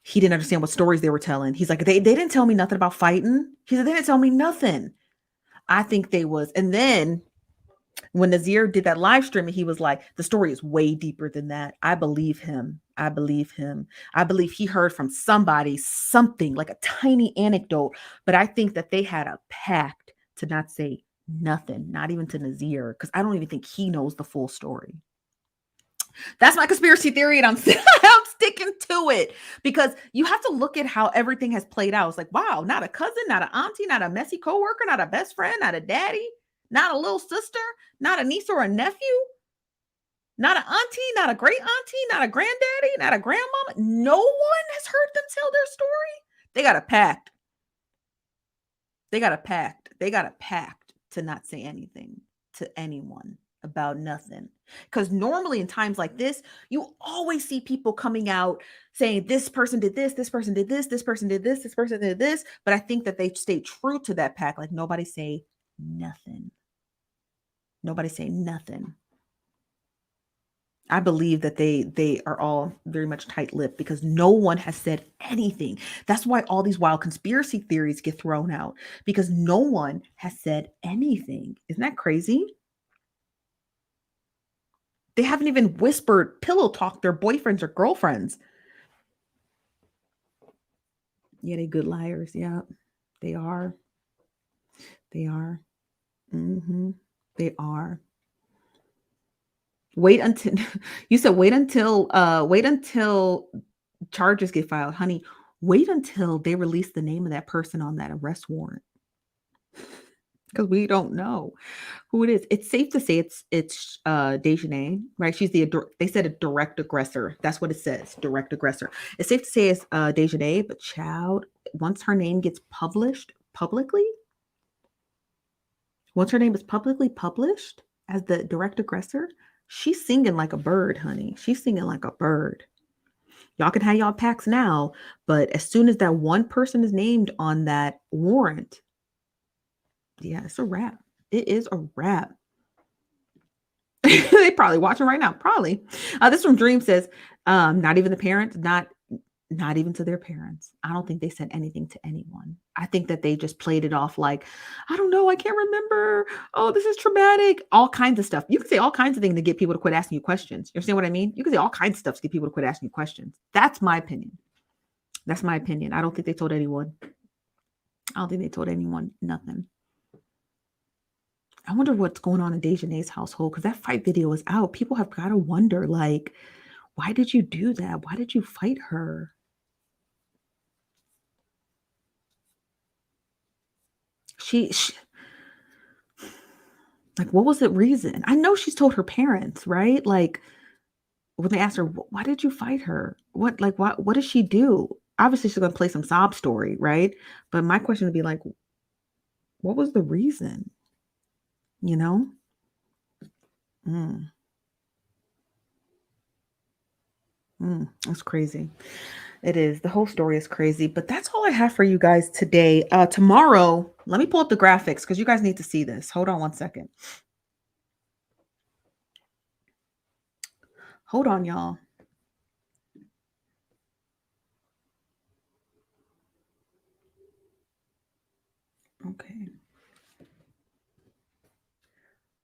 he didn't understand what stories they were telling. He's like, they didn't tell me nothing about fighting. He said, they didn't tell me nothing. I think they was. And then when Nazir did that live stream, he was like, the story is way deeper than that. I believe him. I believe him. I believe he heard from somebody something like a tiny anecdote. But I think that they had a pact to not say nothing, not even to Nazir, because I don't even think he knows the full story. That's my conspiracy theory, and I'm sticking to it because you have to look at how everything has played out. It's like, wow, not a cousin, not an auntie, not a messy coworker, not a best friend, not a daddy, not a little sister, not a niece or a nephew, not an auntie, not a great auntie, not a granddaddy, not a grandmama. No one has heard them tell their story. They got a pact. They got a pact. They got a pact to not say anything to anyone about nothing. Because normally in times like this, you always see people coming out saying this person did this, this person did this, this person did this, this person did this. But I think that they stay true to that pact. Like nobody say nothing. Nobody say nothing. I believe that they are all very much tight-lipped because no one has said anything. That's why all these wild conspiracy theories get thrown out because no one has said anything. Isn't that crazy? They haven't even whispered pillow talk their boyfriends or girlfriends. Yeah, they good liars. Yeah, they are. They are. They are. Wait until you said wait until charges get filed, honey. Wait until they release the name of that person on that arrest warrant because we don't know who it is. It's safe to say it's Dejanay, right? She's they said a direct aggressor. That's what it says, direct aggressor. It's safe to say it's Dejanay, but child, once her name gets published publicly, once her name is publicly published as the direct aggressor, she's singing like a bird, honey. She's singing like a bird. Y'all can have y'all packs now, but as soon as that one person is named on that warrant, yeah, it's a wrap. It is a wrap. They probably watching right now. Probably. This from Dream says, not even the parents, not even to their parents. I don't think they said anything to anyone. I think that they just played it off like, I don't know, I can't remember. Oh, this is traumatic. All kinds of stuff. You can say all kinds of things to get people to quit asking you questions. You understand what I mean? You can say all kinds of stuff to get people to quit asking you questions. That's my opinion. That's my opinion. I don't think they told anyone. I don't think they told anyone nothing. I wonder what's going on in Dejanay's household because that fight video is out. People have got to wonder, like, why did you do that? Why did you fight her? She like, what was the reason? I know she's told her parents, right? Like, when they asked her, why did you fight her? What did she do? Obviously, she's gonna play some sob story, right? But my question would be like, what was the reason? You know? Mm, that's crazy. It is. The whole story is crazy, but that's all I have for you guys today. Tomorrow, let me pull up the graphics because you guys need to see this. Hold on one second. Hold on, y'all. Okay.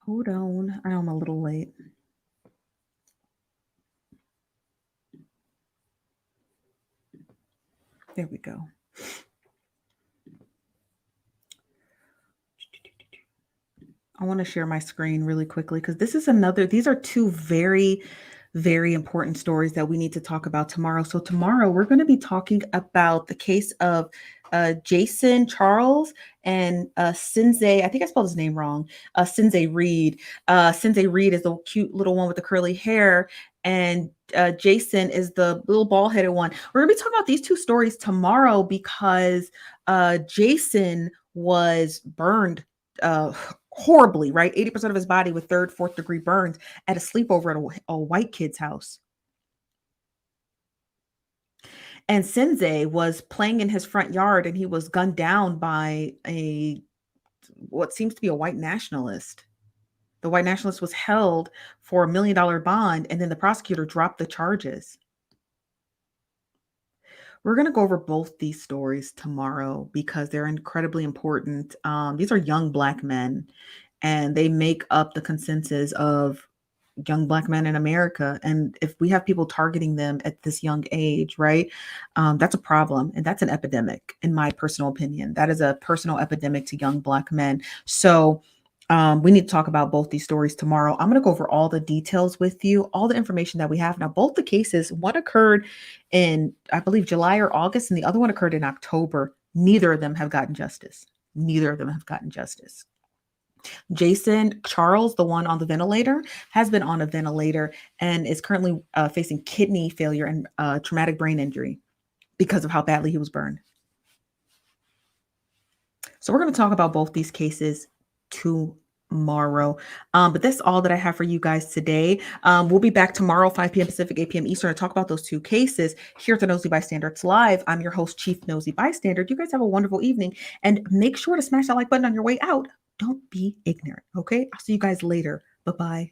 Hold on. I'm a little late. There we go. I want to share my screen really quickly because these are two very, very important stories that we need to talk about tomorrow. So, tomorrow we're going to be talking about the case of Jason Charles and Sinze. I think I spelled his name wrong. Sinze Reed. Sinze Reed is the cute little one with the curly hair. And Jason is the little bald headed one. We're going to be talking about these two stories tomorrow because Jason was burned horribly, right? 80% of his body with third, fourth degree burns at a sleepover at a white kid's house. And Sensei was playing in his front yard and he was gunned down by what seems to be a white nationalist. The white nationalist was held for $1 million bond and then the prosecutor dropped the charges. We're going to go over both these stories tomorrow because they're incredibly important. These are young Black men, and they make up the consensus of young Black men in America. And if we have people targeting them at this young age, right, that's a problem. And that's an epidemic, in my personal opinion. That is a personal epidemic to young Black men. So we need to talk about both these stories tomorrow. I'm going to go over all the details with you, all the information that we have. Now, both the cases, one occurred in, I believe, July or August, and the other one occurred in October. Neither of them have gotten justice. Neither of them have gotten justice. Jason Charles, the one on the ventilator, has been on a ventilator and is currently facing kidney failure and traumatic brain injury because of how badly he was burned. So we're going to talk about both these cases tomorrow. But that's all that I have for you guys today. We'll be back tomorrow, 5 p.m. Pacific, 8 p.m. Eastern, to talk about those two cases here at the Nosy Bystanders Live. I'm your host, Chief Nosy Bystander. You guys have a wonderful evening and make sure to smash that like button on your way out. Don't be ignorant, okay? I'll see you guys later. Bye-bye.